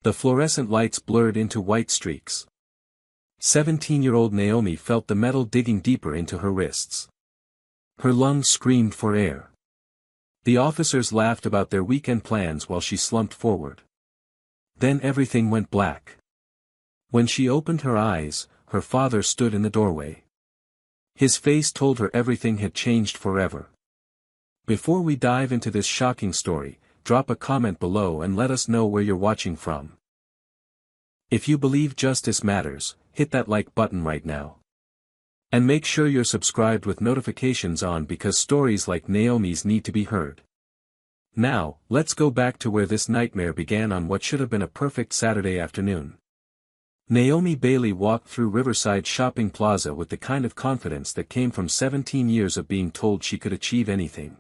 The fluorescent lights blurred into white streaks. 17-year-old Naomi felt the metal digging deeper into her wrists. Her lungs screamed for air. The officers laughed about their weekend plans while she slumped forward. Then everything went black. When she opened her eyes, her father stood in the doorway. His face told her everything had changed forever. Before we dive into this shocking story, drop a comment below and let us know where you're watching from. If you believe justice matters, hit that like button right now. And make sure you're subscribed with notifications on because stories like Naomi's need to be heard. Now, let's go back to where this nightmare began on what should have been a perfect Saturday afternoon. Naomi Bailey walked through Riverside Shopping Plaza with the kind of confidence that came from 17 years of being told she could achieve anything.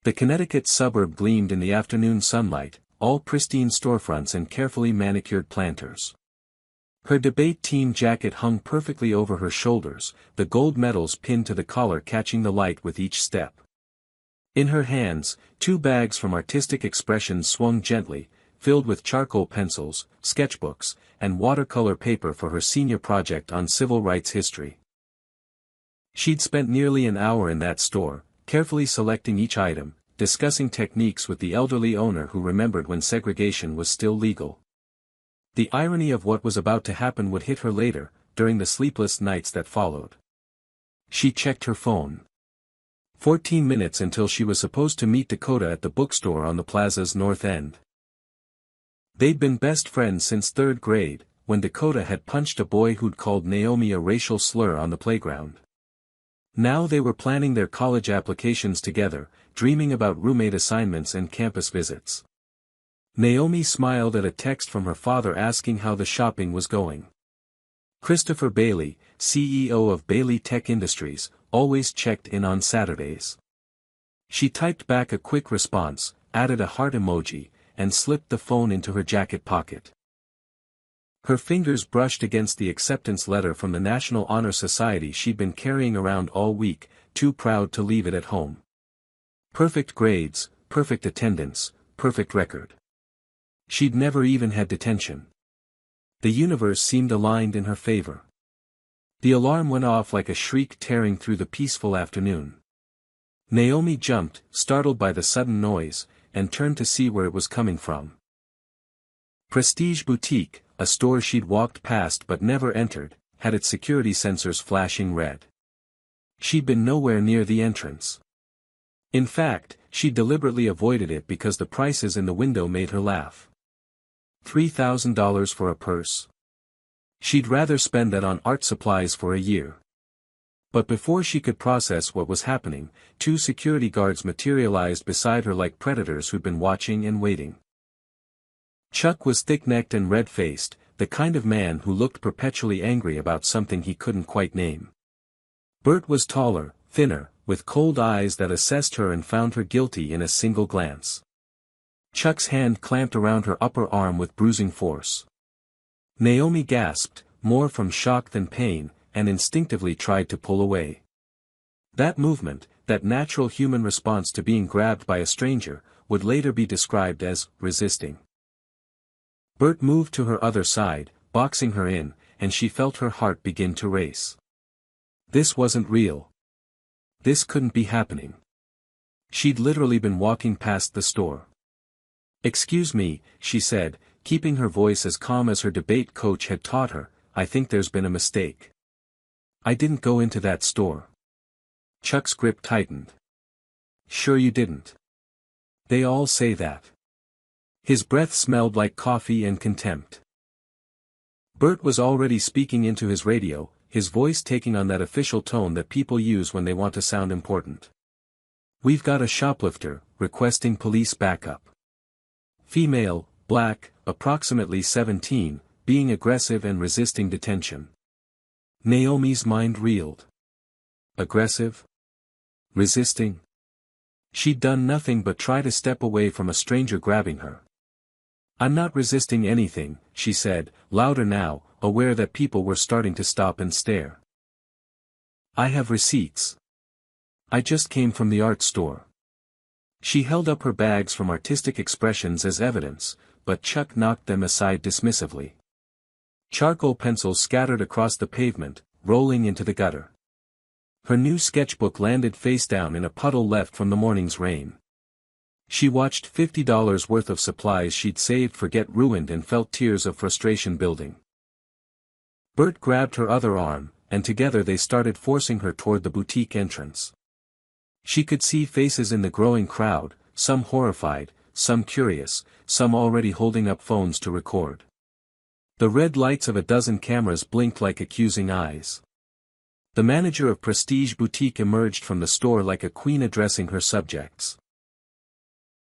The Connecticut suburb gleamed in the afternoon sunlight, all pristine storefronts and carefully manicured planters. Her debate team jacket hung perfectly over her shoulders, the gold medals pinned to the collar catching the light with each step. In her hands, 2 bags from Artistic Expressions swung gently, filled with charcoal pencils, sketchbooks, and watercolor paper for her senior project on civil rights history. She'd spent nearly an hour in that store, carefully selecting each item, discussing techniques with the elderly owner who remembered when segregation was still legal. The irony of what was about to happen would hit her later, during the sleepless nights that followed. She checked her phone. 14 minutes until she was supposed to meet Dakota at the bookstore on the plaza's north end. They'd been best friends since 3rd grade, when Dakota had punched a boy who'd called Naomi a racial slur on the playground. Now they were planning their college applications together, dreaming about roommate assignments and campus visits. Naomi smiled at a text from her father asking how the shopping was going. Christopher Bailey, CEO of Bailey Tech Industries, always checked in on Saturdays. She typed back a quick response, added a heart emoji, and slipped the phone into her jacket pocket. Her fingers brushed against the acceptance letter from the National Honor Society she'd been carrying around all week, too proud to leave it at home. Perfect grades, perfect attendance, perfect record. She'd never even had detention. The universe seemed aligned in her favor. The alarm went off like a shriek tearing through the peaceful afternoon. Naomi jumped, startled by the sudden noise, and turned to see where it was coming from. Prestige Boutique, a store she'd walked past but never entered, had its security sensors flashing red. She'd been nowhere near the entrance. In fact, she deliberately avoided it because the prices in the window made her laugh. $3,000 for a purse. She'd rather spend that on art supplies for a year. But before she could process what was happening, 2 security guards materialized beside her like predators who'd been watching and waiting. Chuck was thick-necked and red-faced, the kind of man who looked perpetually angry about something he couldn't quite name. Bert was taller, thinner, with cold eyes that assessed her and found her guilty in a single glance. Chuck's hand clamped around her upper arm with bruising force. Naomi gasped, more from shock than pain, and instinctively tried to pull away. That movement, that natural human response to being grabbed by a stranger, would later be described as resisting. Bert moved to her other side, boxing her in, and she felt her heart begin to race. This wasn't real. This couldn't be happening. She'd literally been walking past the store. "Excuse me," she said, keeping her voice as calm as her debate coach had taught her, "I think there's been a mistake. I didn't go into that store." Chuck's grip tightened. "Sure you didn't. They all say that." His breath smelled like coffee and contempt. Bert was already speaking into his radio, his voice taking on that official tone that people use when they want to sound important. "We've got a shoplifter, requesting police backup. Female, black, approximately 17, being aggressive and resisting detention." Naomi's mind reeled. Aggressive? Resisting? She'd done nothing but try to step away from a stranger grabbing her. "I'm not resisting anything," she said, louder now, aware that people were starting to stop and stare. "I have receipts. I just came from the art store." She held up her bags from artistic expressions as evidence, but Chuck knocked them aside dismissively. Charcoal pencils scattered across the pavement, rolling into the gutter. Her new sketchbook landed face down in a puddle left from the morning's rain. She watched $50 worth of supplies she'd saved for get ruined and felt tears of frustration building. Bert grabbed her other arm, and together they started forcing her toward the boutique entrance. She could see faces in the growing crowd, some horrified, some curious, some already holding up phones to record. The red lights of a dozen cameras blinked like accusing eyes. The manager of Prestige Boutique emerged from the store like a queen addressing her subjects.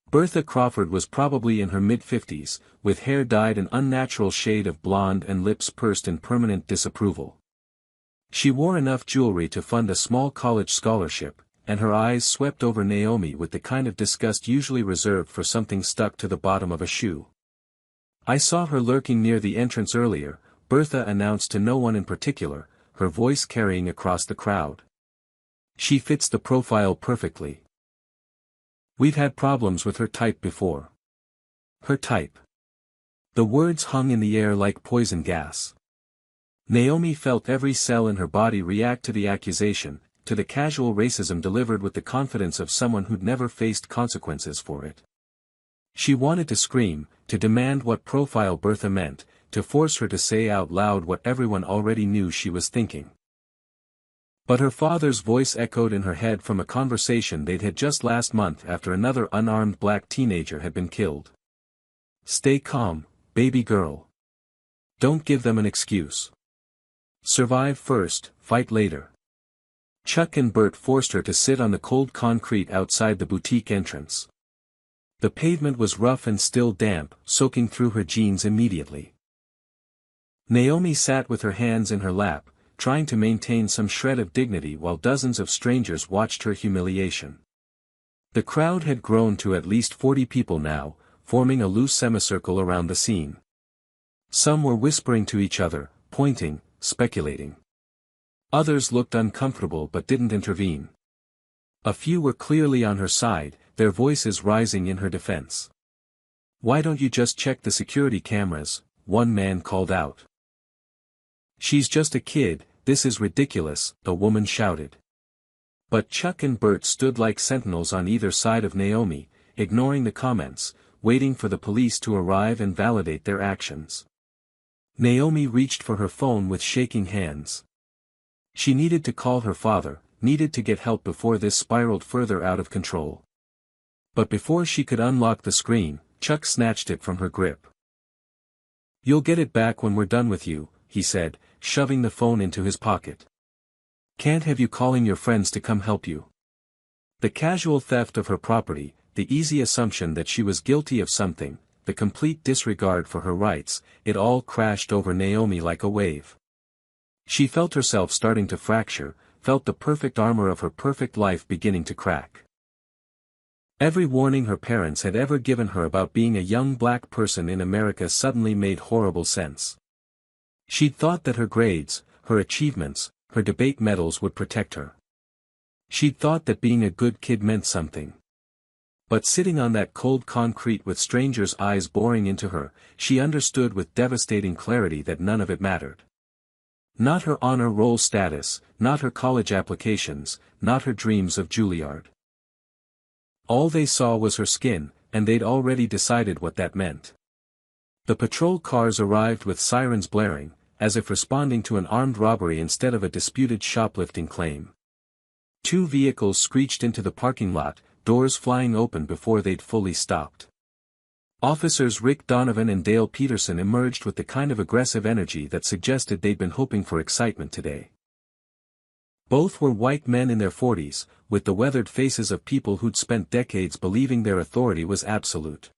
Bertha Crawford was probably in her mid-50s, with hair dyed an unnatural shade of blonde and lips pursed in permanent disapproval. She wore enough jewelry to fund a small college scholarship, and her eyes swept over Naomi with the kind of disgust usually reserved for something stuck to the bottom of a shoe. "I saw her lurking near the entrance earlier," Bertha announced to no one in particular, her voice carrying across the crowd. "She fits the profile perfectly. We've had problems with her type before." Her type. The words hung in the air like poison gas. Naomi felt every cell in her body react to the accusation, to the casual racism delivered with the confidence of someone who'd never faced consequences for it. She wanted to scream, to demand what profile Bertha meant, to force her to say out loud what everyone already knew she was thinking. But her father's voice echoed in her head from a conversation they'd had just last month after another unarmed black teenager had been killed. "Stay calm, baby girl. Don't give them an excuse. Survive first, fight later." Chuck and Bert forced her to sit on the cold concrete outside the boutique entrance. The pavement was rough and still damp, soaking through her jeans immediately. Naomi sat with her hands in her lap, trying to maintain some shred of dignity while dozens of strangers watched her humiliation. The crowd had grown to at least 40 people now, forming a loose semicircle around the scene. Some were whispering to each other, pointing, speculating. Others looked uncomfortable but didn't intervene. A few were clearly on her side, their voices rising in her defense. "Why don't you just check the security cameras?" one man called out. "She's just a kid, this is ridiculous," a woman shouted. But Chuck and Bert stood like sentinels on either side of Naomi, ignoring the comments, waiting for the police to arrive and validate their actions. Naomi reached for her phone with shaking hands. She needed to call her father, needed to get help before this spiraled further out of control. But before she could unlock the screen, Chuck snatched it from her grip. "You'll get it back when we're done with you," he said, shoving the phone into his pocket. "Can't have you calling your friends to come help you." The casual theft of her property, the easy assumption that she was guilty of something, the complete disregard for her rights, it all crashed over Naomi like a wave. She felt herself starting to fracture, felt the perfect armor of her perfect life beginning to crack. Every warning her parents had ever given her about being a young black person in America suddenly made horrible sense. She'd thought that her grades, her achievements, her debate medals would protect her. She'd thought that being a good kid meant something. But sitting on that cold concrete with strangers' eyes boring into her, she understood with devastating clarity that none of it mattered. Not her honor roll status, not her college applications, not her dreams of Juilliard. All they saw was her skin, and they'd already decided what that meant. The patrol cars arrived with sirens blaring, as if responding to an armed robbery instead of a disputed shoplifting claim. 2 vehicles screeched into the parking lot, doors flying open before they'd fully stopped. Officers Rick Donovan and Dale Peterson emerged with the kind of aggressive energy that suggested they'd been hoping for excitement today. Both were white men in their 40s, with the weathered faces of people who'd spent decades believing their authority was absolute.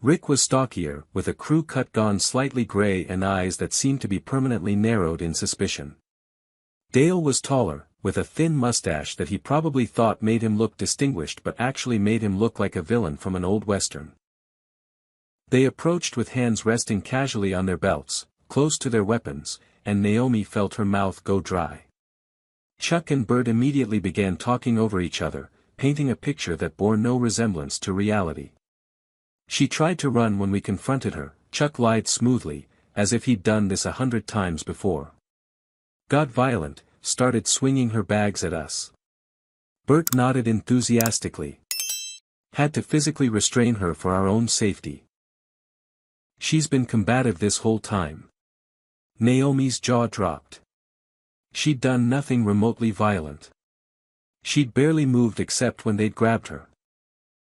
Rick was stockier, with a crew cut gone slightly gray and eyes that seemed to be permanently narrowed in suspicion. Dale was taller, with a thin mustache that he probably thought made him look distinguished but actually made him look like a villain from an old western. They approached with hands resting casually on their belts, close to their weapons, and Naomi felt her mouth go dry. Chuck and Bert immediately began talking over each other, painting a picture that bore no resemblance to reality. She tried to run when we confronted her. Chuck lied smoothly, as if he'd done this 100 times before. Got violent, started swinging her bags at us. Bert nodded enthusiastically. Had to physically restrain her for our own safety. She's been combative this whole time. Naomi's jaw dropped. She'd done nothing remotely violent. She'd barely moved except when they'd grabbed her.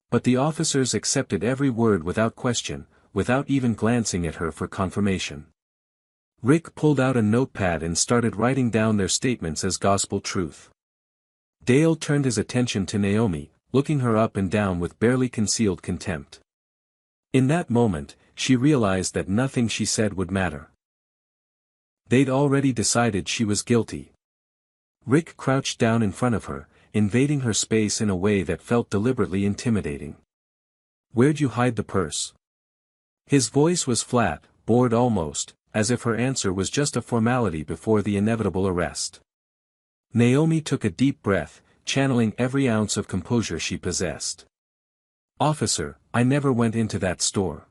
But the officers accepted every word without question, without even glancing at her for confirmation. Rick pulled out a notepad and started writing down their statements as gospel truth. Dale turned his attention to Naomi, looking her up and down with barely concealed contempt. In that moment, she realized that nothing she said would matter. They'd already decided she was guilty. Rick crouched down in front of her, invading her space in a way that felt deliberately intimidating. "Where'd you hide the purse?" His voice was flat, bored almost, as if her answer was just a formality before the inevitable arrest. Naomi took a deep breath, channeling every ounce of composure she possessed. "Officer, I never went into that store.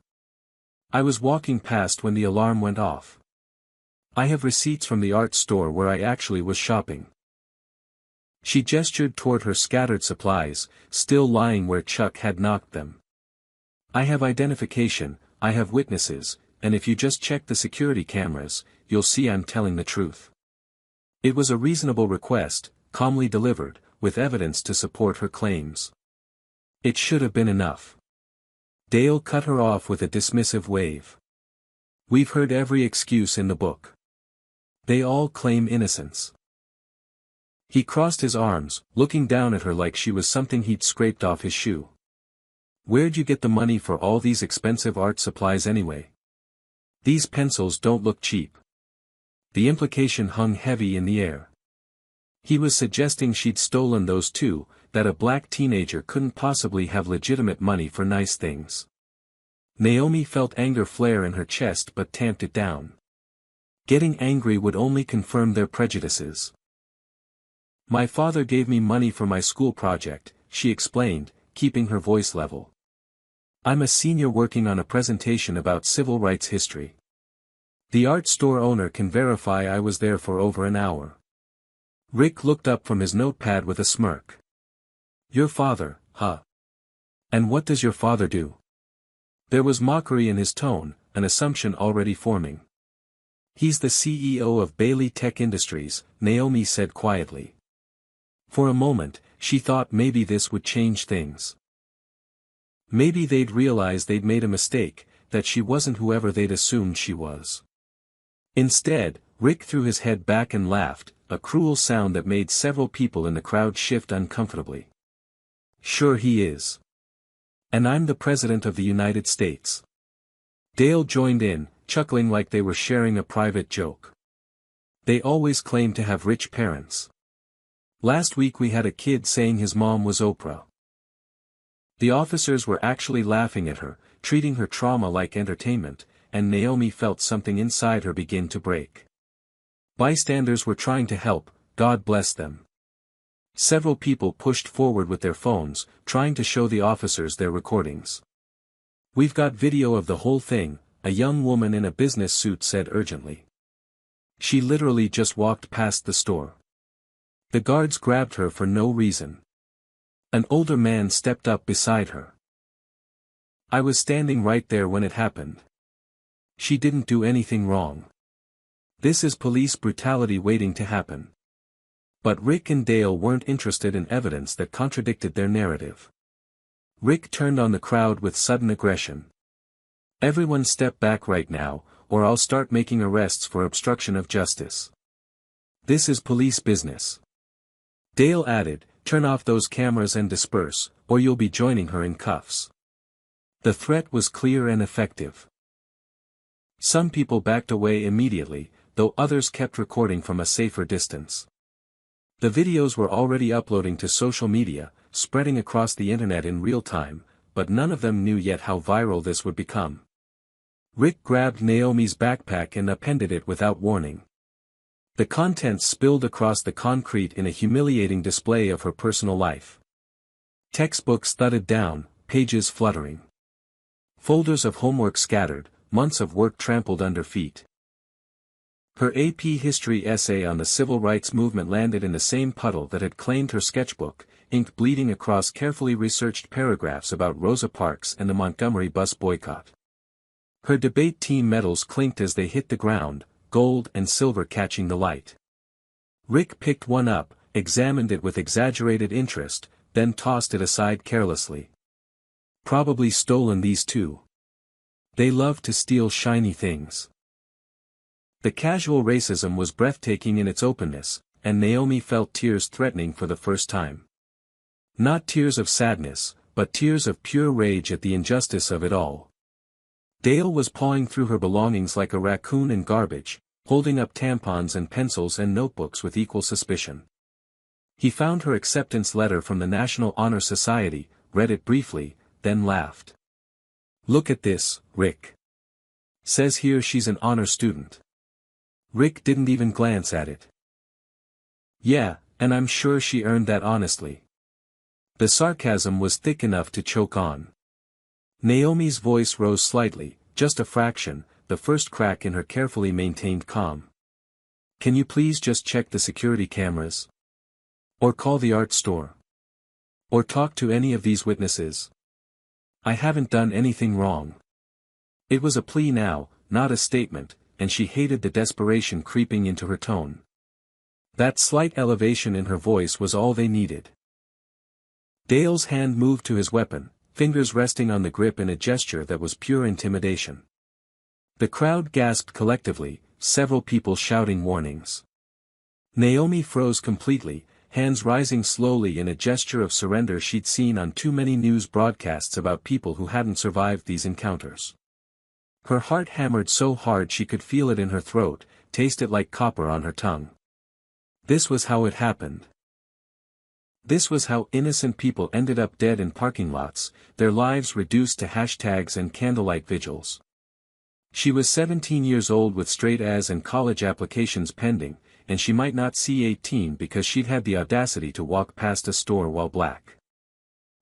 I was walking past when the alarm went off. I have receipts from the art store where I actually was shopping." She gestured toward her scattered supplies, still lying where Chuck had knocked them. "I have identification, I have witnesses, and if you just check the security cameras, you'll see I'm telling the truth." It was a reasonable request, calmly delivered, with evidence to support her claims. It should have been enough. Dale cut her off with a dismissive wave. "We've heard every excuse in the book. They all claim innocence." He crossed his arms, looking down at her like she was something he'd scraped off his shoe. "Where'd you get the money for all these expensive art supplies anyway? These pencils don't look cheap." The implication hung heavy in the air. He was suggesting she'd stolen those too, that a black teenager couldn't possibly have legitimate money for nice things. Naomi felt anger flare in her chest but tamped it down. Getting angry would only confirm their prejudices. "My father gave me money for my school project," she explained, keeping her voice level. "I'm a senior working on a presentation about civil rights history. The art store owner can verify I was there for over an hour." Rick looked up from his notepad with a smirk. "Your father, huh? And what does your father do?" There was mockery in his tone, an assumption already forming. "He's the CEO of Bailey Tech Industries," Naomi said quietly. For a moment, she thought maybe this would change things. Maybe they'd realize they'd made a mistake, that she wasn't whoever they'd assumed she was. Instead, Rick threw his head back and laughed, a cruel sound that made several people in the crowd shift uncomfortably. "Sure he is. And I'm the President of the United States." Dale joined in, chuckling like they were sharing a private joke. "They always claim to have rich parents. Last week we had a kid saying his mom was Oprah." The officers were actually laughing at her, treating her trauma like entertainment, and Naomi felt something inside her begin to break. Bystanders were trying to help, God bless them. Several people pushed forward with their phones, trying to show the officers their recordings. "We've got video of the whole thing," a young woman in a business suit said urgently. "She literally just walked past the store. The guards grabbed her for no reason. An older man stepped up beside her. I was standing right there when it happened. She didn't do anything wrong. This is police brutality waiting to happen." But Rick and Dale weren't interested in evidence that contradicted their narrative. Rick turned on the crowd with sudden aggression. "Everyone step back right now, or I'll start making arrests for obstruction of justice. This is police business." Dale added, "Turn off those cameras and disperse, or you'll be joining her in cuffs." The threat was clear and effective. Some people backed away immediately, though others kept recording from a safer distance. The videos were already uploading to social media, spreading across the internet in real time, but none of them knew yet how viral this would become. Rick grabbed Naomi's backpack and appended it without warning. The contents spilled across the concrete in a humiliating display of her personal life. Textbooks thudded down, pages fluttering. Folders of homework scattered, months of work trampled under feet. Her AP History essay on the Civil Rights Movement landed in the same puddle that had claimed her sketchbook, ink bleeding across carefully researched paragraphs about Rosa Parks and the Montgomery bus boycott. Her debate team medals clinked as they hit the ground, gold and silver catching the light. Rick picked one up, examined it with exaggerated interest, then tossed it aside carelessly. Probably stolen these too. They love to steal shiny things. The casual racism was breathtaking in its openness, and Naomi felt tears threatening for the first time. Not tears of sadness, but tears of pure rage at the injustice of it all. Dale was pawing through her belongings like a raccoon in garbage, holding up tampons and pencils and notebooks with equal suspicion. He found her acceptance letter from the National Honor Society, read it briefly, then laughed. "Look at this, Rick. Says here she's an honor student." Rick didn't even glance at it. "Yeah, and I'm sure she earned that honestly." The sarcasm was thick enough to choke on. Naomi's voice rose slightly, just a fraction, the first crack in her carefully maintained calm. "Can you please just check the security cameras? Or call the art store? Or talk to any of these witnesses? I haven't done anything wrong." It was a plea now, not a statement, and she hated the desperation creeping into her tone. That slight elevation in her voice was all they needed. Dale's hand moved to his weapon, fingers resting on the grip in a gesture that was pure intimidation. The crowd gasped collectively, several people shouting warnings. Naomi froze completely, hands rising slowly in a gesture of surrender she'd seen on too many news broadcasts about people who hadn't survived these encounters. Her heart hammered so hard she could feel it in her throat, taste it like copper on her tongue. This was how it happened. This was how innocent people ended up dead in parking lots, their lives reduced to hashtags and candlelight vigils. She was 17 years old with straight A's and college applications pending, and she might not see 18 because she'd had the audacity to walk past a store while black.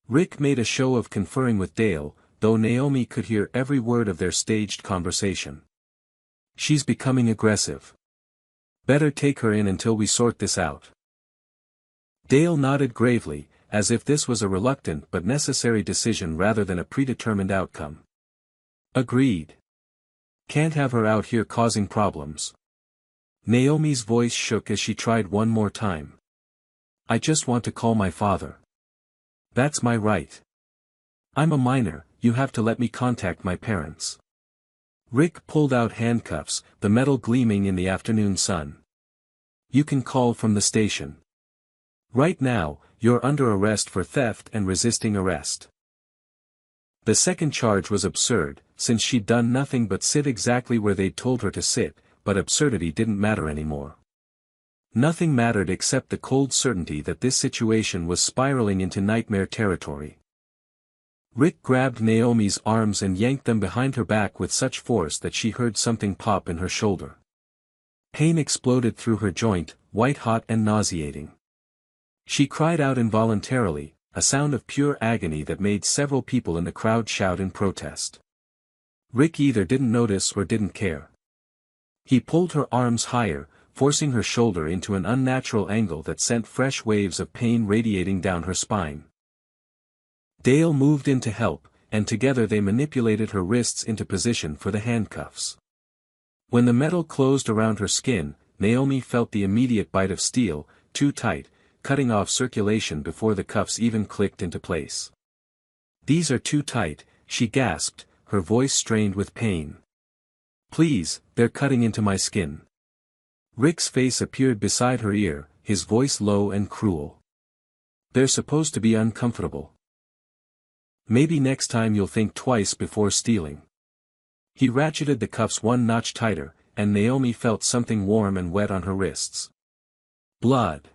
Rick made a show of conferring with Dale, though Naomi could hear every word of their staged conversation. "She's becoming aggressive. Better take her in until we sort this out." Dale nodded gravely, as if this was a reluctant but necessary decision rather than a predetermined outcome. "Agreed. Can't have her out here causing problems." Naomi's voice shook as she tried one more time. "I just want to call my father. That's my right. I'm a minor, you have to let me contact my parents." Rick pulled out handcuffs, the metal gleaming in the afternoon sun. "You can call from the station. Right now, you're under arrest for theft and resisting arrest." The second charge was absurd, since she'd done nothing but sit exactly where they'd told her to sit, but absurdity didn't matter anymore. Nothing mattered except the cold certainty that this situation was spiraling into nightmare territory. Rick grabbed Naomi's arms and yanked them behind her back with such force that she heard something pop in her shoulder. Pain exploded through her joint, white-hot and nauseating. She cried out involuntarily, a sound of pure agony that made several people in the crowd shout in protest. Rick either didn't notice or didn't care. He pulled her arms higher, forcing her shoulder into an unnatural angle that sent fresh waves of pain radiating down her spine. Dale moved in to help, and together they manipulated her wrists into position for the handcuffs. When the metal closed around her skin, Naomi felt the immediate bite of steel, too tight, cutting off circulation before the cuffs even clicked into place. "These are too tight," she gasped, her voice strained with pain. "Please, they're cutting into my skin." Rick's face appeared beside her ear, his voice low and cruel. "They're supposed to be uncomfortable. Maybe next time you'll think twice before stealing." He ratcheted the cuffs one notch tighter, and Naomi felt something warm and wet on her wrists. Blood.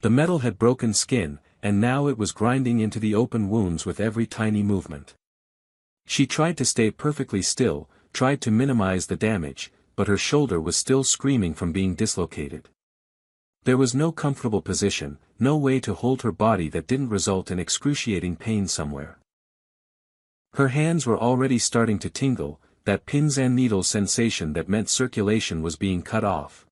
The metal had broken skin, and now it was grinding into the open wounds with every tiny movement. She tried to stay perfectly still, tried to minimize the damage, but her shoulder was still screaming from being dislocated. There was no comfortable position, no way to hold her body that didn't result in excruciating pain somewhere. Her hands were already starting to tingle, that pins and needles sensation that meant circulation was being cut off.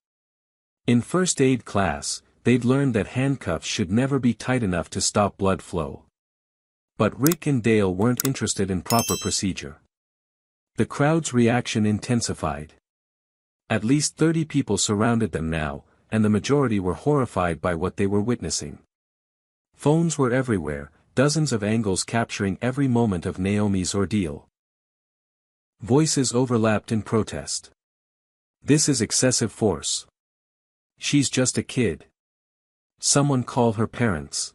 In first aid class, they'd learned that handcuffs should never be tight enough to stop blood flow. But Rick and Dale weren't interested in proper procedure. The crowd's reaction intensified. At least 30 people surrounded them now, and the majority were horrified by what they were witnessing. Phones were everywhere, dozens of angles capturing every moment of Naomi's ordeal. Voices overlapped in protest. This is excessive force. She's just a kid. Someone call her parents.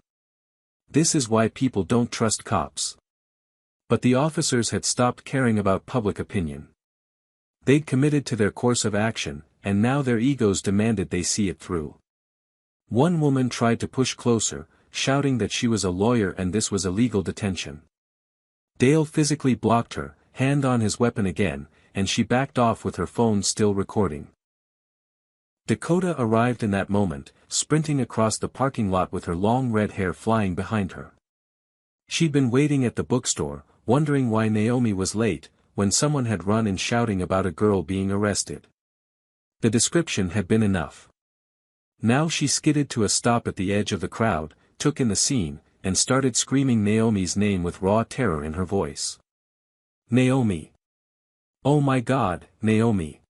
This is why people don't trust cops. But the officers had stopped caring about public opinion. They'd committed to their course of action, and now their egos demanded they see it through. One woman tried to push closer, shouting that she was a lawyer and this was illegal detention. Dale physically blocked her, hand on his weapon again, and she backed off with her phone still recording. Dakota arrived in that moment, sprinting across the parking lot with her long red hair flying behind her. She'd been waiting at the bookstore, wondering why Naomi was late, when someone had run in shouting about a girl being arrested. The description had been enough. Now she skidded to a stop at the edge of the crowd, took in the scene, and started screaming Naomi's name with raw terror in her voice. Naomi! Oh my God, Naomi!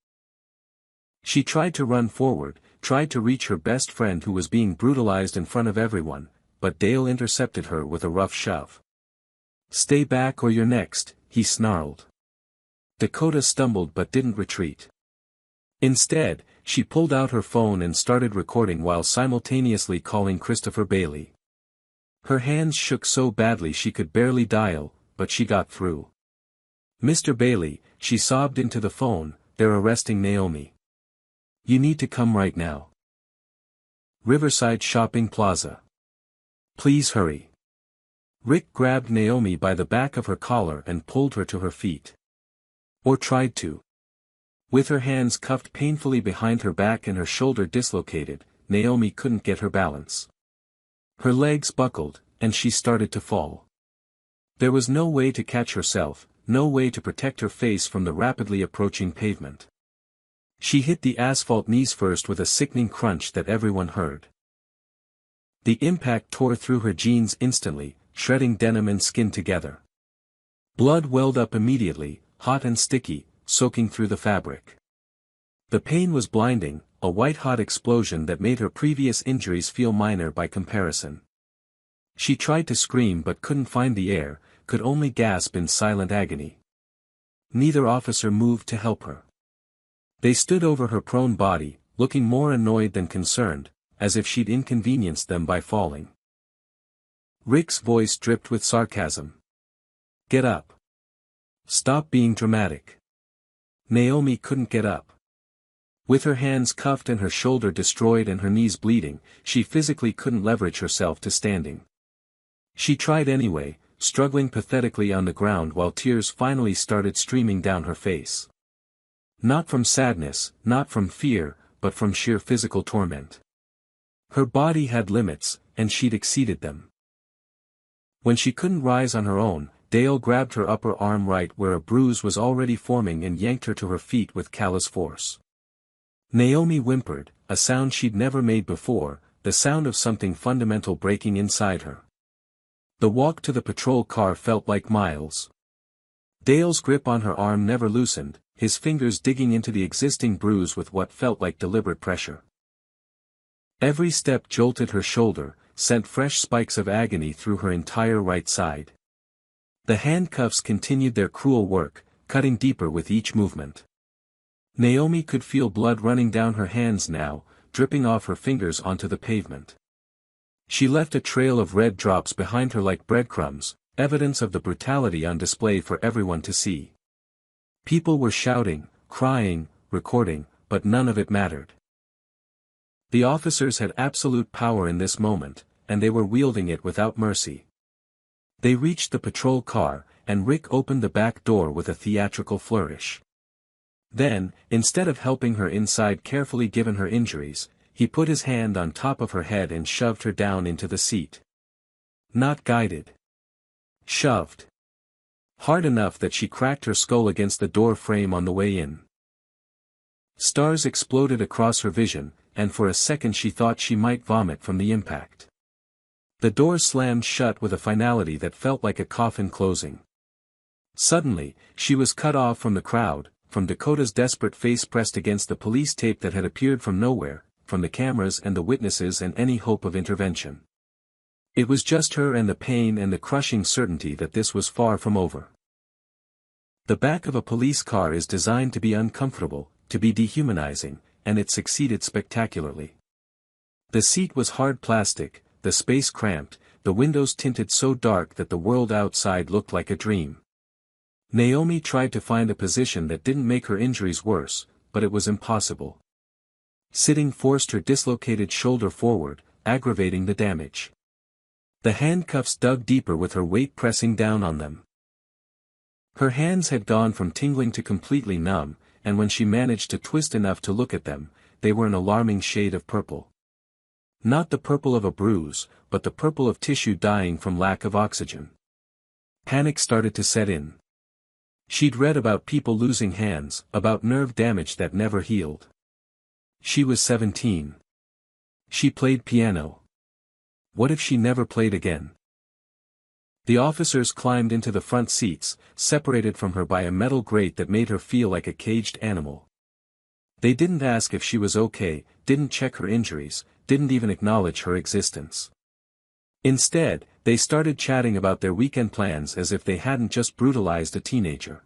She tried to run forward, tried to reach her best friend who was being brutalized in front of everyone, but Dale intercepted her with a rough shove. Stay back or you're next, he snarled. Dakota stumbled but didn't retreat. Instead, she pulled out her phone and started recording while simultaneously calling Christopher Bailey. Her hands shook so badly she could barely dial, but she got through. Mr. Bailey, she sobbed into the phone, they're arresting Naomi. You need to come right now. Riverside Shopping Plaza. Please hurry. Rick grabbed Naomi by the back of her collar and pulled her to her feet. Or tried to. With her hands cuffed painfully behind her back and her shoulder dislocated, Naomi couldn't get her balance. Her legs buckled, and she started to fall. There was no way to catch herself, no way to protect her face from the rapidly approaching pavement. She hit the asphalt knees first with a sickening crunch that everyone heard. The impact tore through her jeans instantly, shredding denim and skin together. Blood welled up immediately, hot and sticky, soaking through the fabric. The pain was blinding, a white-hot explosion that made her previous injuries feel minor by comparison. She tried to scream but couldn't find the air, could only gasp in silent agony. Neither officer moved to help her. They stood over her prone body, looking more annoyed than concerned, as if she'd inconvenienced them by falling. Rick's voice dripped with sarcasm. Get up. Stop being dramatic. Naomi couldn't get up. With her hands cuffed and her shoulder destroyed and her knees bleeding, she physically couldn't leverage herself to standing. She tried anyway, struggling pathetically on the ground while tears finally started streaming down her face. Not from sadness, not from fear, but from sheer physical torment. Her body had limits, and she'd exceeded them. When she couldn't rise on her own, Dale grabbed her upper arm right where a bruise was already forming and yanked her to her feet with callous force. Naomi whimpered, a sound she'd never made before, the sound of something fundamental breaking inside her. The walk to the patrol car felt like miles. Dale's grip on her arm never loosened, his fingers digging into the existing bruise with what felt like deliberate pressure. Every step jolted her shoulder, sent fresh spikes of agony through her entire right side. The handcuffs continued their cruel work, cutting deeper with each movement. Naomi could feel blood running down her hands now, dripping off her fingers onto the pavement. She left a trail of red drops behind her like breadcrumbs, evidence of the brutality on display for everyone to see. People were shouting, crying, recording, but none of it mattered. The officers had absolute power in this moment, and they were wielding it without mercy. They reached the patrol car, and Rick opened the back door with a theatrical flourish. Then, instead of helping her inside carefully given her injuries, he put his hand on top of her head and shoved her down into the seat. Not guided. Shoved. Hard enough that she cracked her skull against the door frame on the way in. Stars exploded across her vision, and for a second she thought she might vomit from the impact. The door slammed shut with a finality that felt like a coffin closing. Suddenly, she was cut off from the crowd, from Dakota's desperate face pressed against the police tape that had appeared from nowhere, from the cameras and the witnesses and any hope of intervention. It was just her and the pain and the crushing certainty that this was far from over. The back of a police car is designed to be uncomfortable, to be dehumanizing, and it succeeded spectacularly. The seat was hard plastic, the space cramped, the windows tinted so dark that the world outside looked like a dream. Naomi tried to find a position that didn't make her injuries worse, but it was impossible. Sitting forced her dislocated shoulder forward, aggravating the damage. The handcuffs dug deeper with her weight pressing down on them. Her hands had gone from tingling to completely numb, and when she managed to twist enough to look at them, they were an alarming shade of purple. Not the purple of a bruise, but the purple of tissue dying from lack of oxygen. Panic started to set in. She'd read about people losing hands, about nerve damage that never healed. She was 17. She played piano. What if she never played again? The officers climbed into the front seats, separated from her by a metal grate that made her feel like a caged animal. They didn't ask if she was okay, didn't check her injuries, didn't even acknowledge her existence. Instead, they started chatting about their weekend plans as if they hadn't just brutalized a teenager.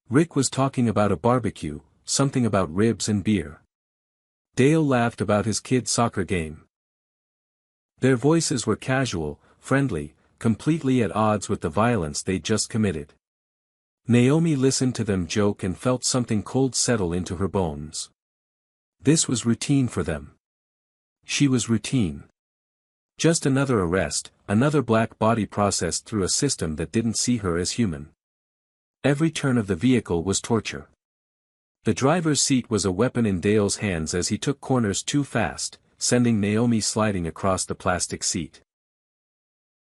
Rick was talking about a barbecue, something about ribs and beer. Dale laughed about his kid's soccer game. Their voices were casual, friendly, completely at odds with the violence they'd just committed. Naomi listened to them joke and felt something cold settle into her bones. This was routine for them. She was routine. Just another arrest, another black body processed through a system that didn't see her as human. Every turn of the vehicle was torture. The driver's seat was a weapon in Dale's hands as he took corners too fast, sending Naomi sliding across the plastic seat.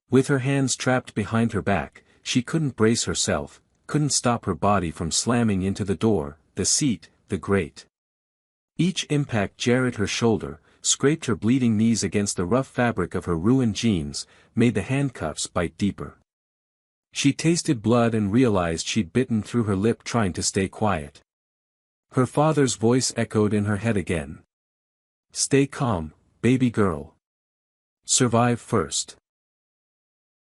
With her hands trapped behind her back, she couldn't brace herself, couldn't stop her body from slamming into the door, the seat, the grate. Each impact jarred her shoulder, scraped her bleeding knees against the rough fabric of her ruined jeans, made the handcuffs bite deeper. She tasted blood and realized she'd bitten through her lip trying to stay quiet. Her father's voice echoed in her head again. Stay calm, baby girl. Survive first.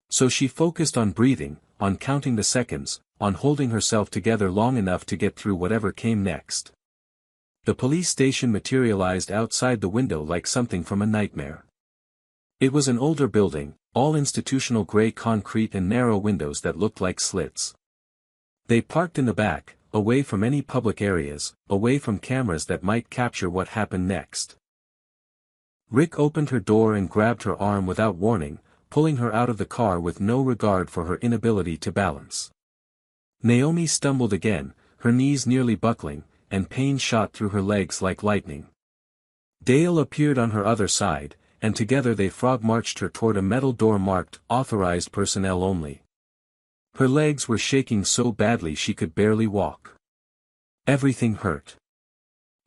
So she focused on breathing, on counting the seconds, on holding herself together long enough to get through whatever came next. The police station materialized outside the window like something from a nightmare. It was an older building, all institutional gray concrete and narrow windows that looked like slits. They parked in the back, away from any public areas, away from cameras that might capture what happened next. Rick opened her door and grabbed her arm without warning, pulling her out of the car with no regard for her inability to balance. Naomi stumbled again, her knees nearly buckling, and pain shot through her legs like lightning. Dale appeared on her other side, and together they frog-marched her toward a metal door marked "Authorized Personnel Only." Her legs were shaking so badly she could barely walk. Everything hurt.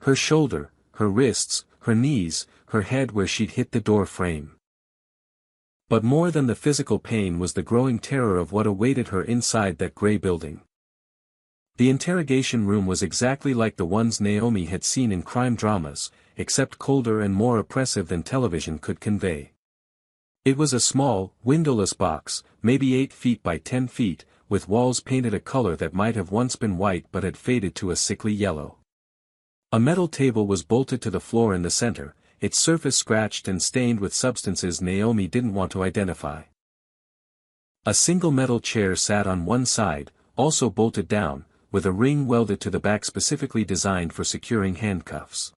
Her shoulder, her wrists, her knees, her head where she'd hit the door frame. But more than the physical pain was the growing terror of what awaited her inside that gray building. The interrogation room was exactly like the ones Naomi had seen in crime dramas, except colder and more oppressive than television could convey. It was a small, windowless box, maybe 8 feet by 10 feet, with walls painted a color that might have once been white but had faded to a sickly yellow. A metal table was bolted to the floor in the center, its surface scratched and stained with substances Naomi didn't want to identify. A single metal chair sat on one side, also bolted down, with a ring welded to the back specifically designed for securing handcuffs.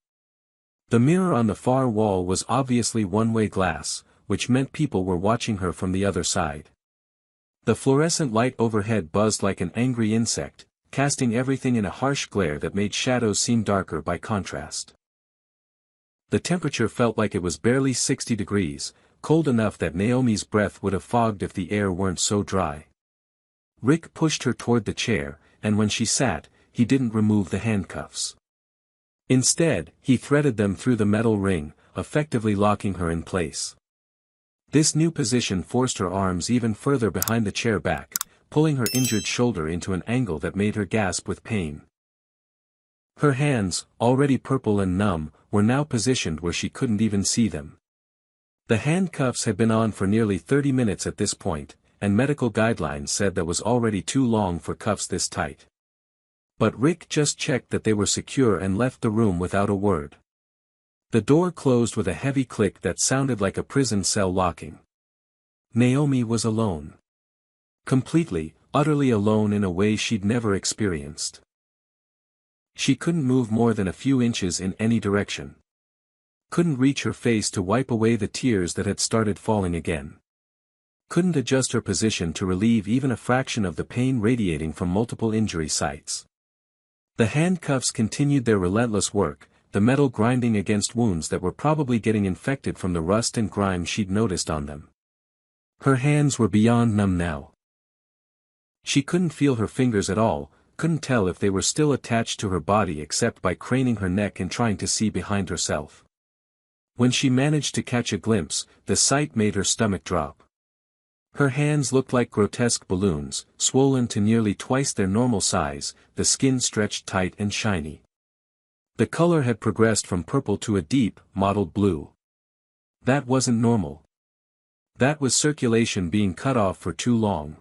The mirror on the far wall was obviously one-way glass, which meant people were watching her from the other side. The fluorescent light overhead buzzed like an angry insect, casting everything in a harsh glare that made shadows seem darker by contrast. The temperature felt like it was barely 60 degrees, cold enough that Naomi's breath would have fogged if the air weren't so dry. Rick pushed her toward the chair, and when she sat, he didn't remove the handcuffs. Instead, he threaded them through the metal ring, effectively locking her in place. This new position forced her arms even further behind the chair back, pulling her injured shoulder into an angle that made her gasp with pain. Her hands, already purple and numb, were now positioned where she couldn't even see them. The handcuffs had been on for nearly 30 minutes at this point, and medical guidelines said that was already too long for cuffs this tight. But Rick just checked that they were secure and left the room without a word. The door closed with a heavy click that sounded like a prison cell locking. Naomi was alone. Completely, utterly alone in a way she'd never experienced. She couldn't move more than a few inches in any direction. Couldn't reach her face to wipe away the tears that had started falling again. Couldn't adjust her position to relieve even a fraction of the pain radiating from multiple injury sites. The handcuffs continued their relentless work, the metal grinding against wounds that were probably getting infected from the rust and grime she'd noticed on them. Her hands were beyond numb now. She couldn't feel her fingers at all, couldn't tell if they were still attached to her body except by craning her neck and trying to see behind herself. When she managed to catch a glimpse, the sight made her stomach drop. Her hands looked like grotesque balloons, swollen to nearly twice their normal size, the skin stretched tight and shiny. The color had progressed from purple to a deep, mottled blue. That wasn't normal. That was circulation being cut off for too long.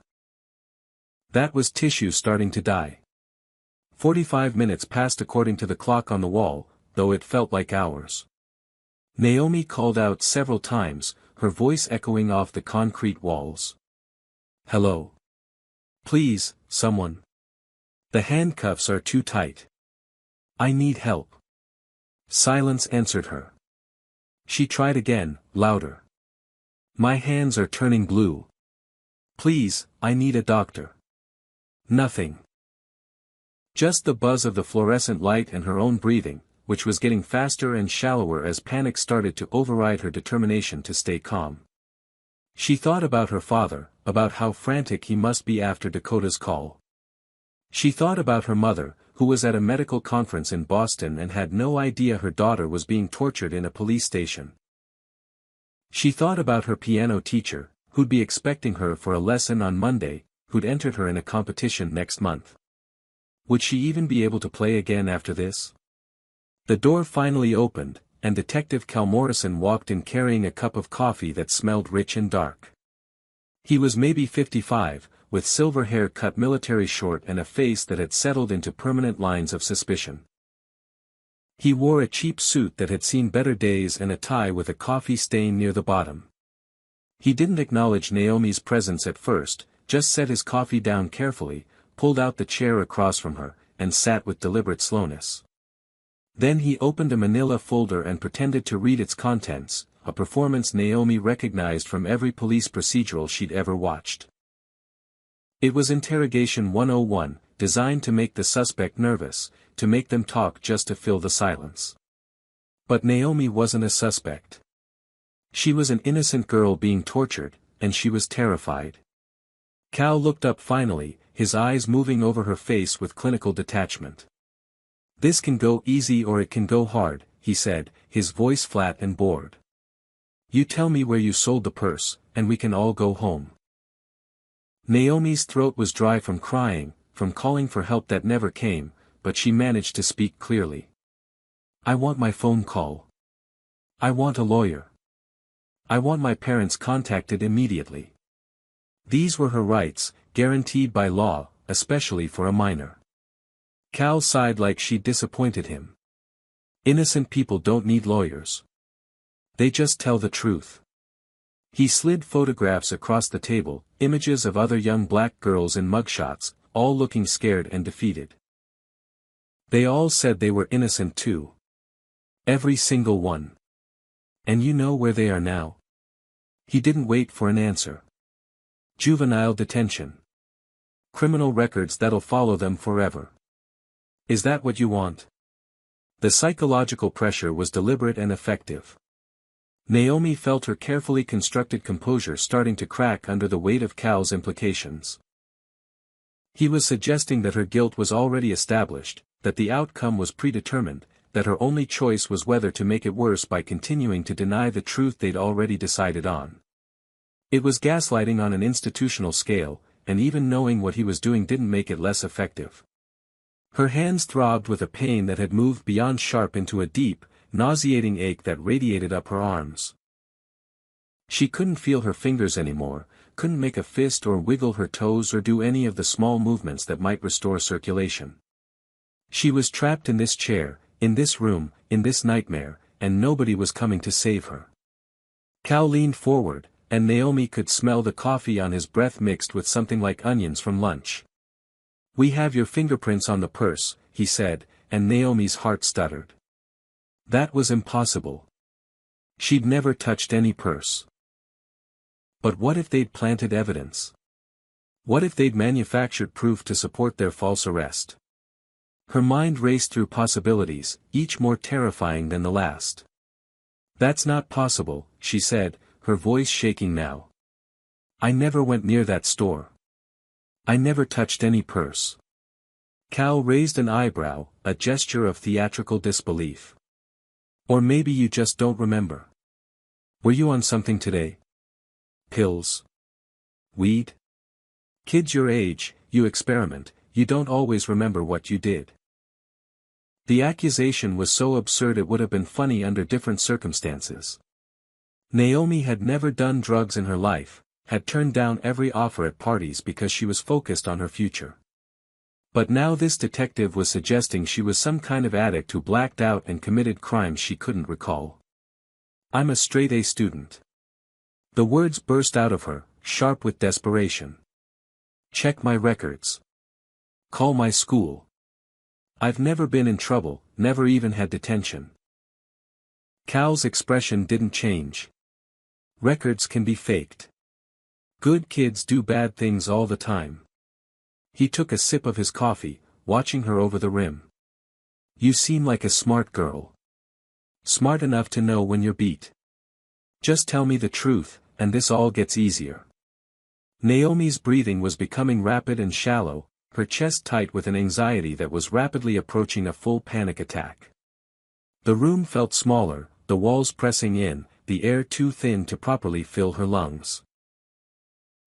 That was tissue starting to die. 45 minutes passed according to the clock on the wall, though it felt like hours. Naomi called out several times, her voice echoing off the concrete walls. "Hello. Please, someone. The handcuffs are too tight. I need help." Silence answered her. She tried again, louder. "My hands are turning blue. Please, I need a doctor." Nothing. Just the buzz of the fluorescent light and her own breathing, which was getting faster and shallower as panic started to override her determination to stay calm. She thought about her father, about how frantic he must be after Dakota's call. She thought about her mother, who was at a medical conference in Boston and had no idea her daughter was being tortured in a police station. She thought about her piano teacher, who'd be expecting her for a lesson on Monday, who'd entered her in a competition next month. Would she even be able to play again after this? The door finally opened, and Detective Cal Morrison walked in carrying a cup of coffee that smelled rich and dark. He was maybe 55, with silver hair cut military short and a face that had settled into permanent lines of suspicion. He wore a cheap suit that had seen better days and a tie with a coffee stain near the bottom. He didn't acknowledge Naomi's presence at first, just set his coffee down carefully, pulled out the chair across from her, and sat with deliberate slowness. Then he opened a manila folder and pretended to read its contents, a performance Naomi recognized from every police procedural she'd ever watched. It was Interrogation 101, designed to make the suspect nervous, to make them talk just to fill the silence. But Naomi wasn't a suspect. She was an innocent girl being tortured, and she was terrified. Cal looked up finally, his eyes moving over her face with clinical detachment. "This can go easy or it can go hard," he said, his voice flat and bored. "You tell me where you sold the purse, and we can all go home." Naomi's throat was dry from crying, from calling for help that never came, but she managed to speak clearly. "I want my phone call. I want a lawyer. I want my parents contacted immediately." These were her rights, guaranteed by law, especially for a minor. Cal sighed like she'd disappointed him. Innocent people don't need lawyers. They just tell the truth. He slid photographs across the table, images of other young black girls in mugshots, all looking scared and defeated. They all said they were innocent too. Every single one. And you know where they are now? He didn't wait for an answer. Juvenile detention. Criminal records that'll follow them forever. Is that what you want? The psychological pressure was deliberate and effective. Naomi felt her carefully constructed composure starting to crack under the weight of Cal's implications. He was suggesting that her guilt was already established, that the outcome was predetermined, that her only choice was whether to make it worse by continuing to deny the truth they'd already decided on. It was gaslighting on an institutional scale, and even knowing what he was doing didn't make it less effective. Her hands throbbed with a pain that had moved beyond sharp into a deep, nauseating ache that radiated up her arms. She couldn't feel her fingers anymore, couldn't make a fist or wiggle her toes or do any of the small movements that might restore circulation. She was trapped in this chair, in this room, in this nightmare, and nobody was coming to save her. Cal leaned forward, and Naomi could smell the coffee on his breath mixed with something like onions from lunch. "We have your fingerprints on the purse," he said, and Naomi's heart stuttered. That was impossible. She'd never touched any purse. But what if they'd planted evidence? What if they'd manufactured proof to support their false arrest? Her mind raced through possibilities, each more terrifying than the last. "That's not possible," she said, her voice shaking now. "I never went near that store. I never touched any purse." Cal raised an eyebrow, a gesture of theatrical disbelief. "Or maybe you just don't remember. Were you on something today? Pills? Weed? Kids your age, you experiment, you don't always remember what you did." The accusation was so absurd it would have been funny under different circumstances. Naomi had never done drugs in her life, had turned down every offer at parties because she was focused on her future. But now this detective was suggesting she was some kind of addict who blacked out and committed crimes she couldn't recall. "I'm a straight-A student." The words burst out of her, sharp with desperation. "Check my records. Call my school. I've never been in trouble, never even had detention." Cal's expression didn't change. "Records can be faked. Good kids do bad things all the time." He took a sip of his coffee, watching her over the rim. "You seem like a smart girl. Smart enough to know when you're beat. Just tell me the truth, and this all gets easier." Naomi's breathing was becoming rapid and shallow, her chest tight with an anxiety that was rapidly approaching a full panic attack. The room felt smaller, the walls pressing in, the air too thin to properly fill her lungs.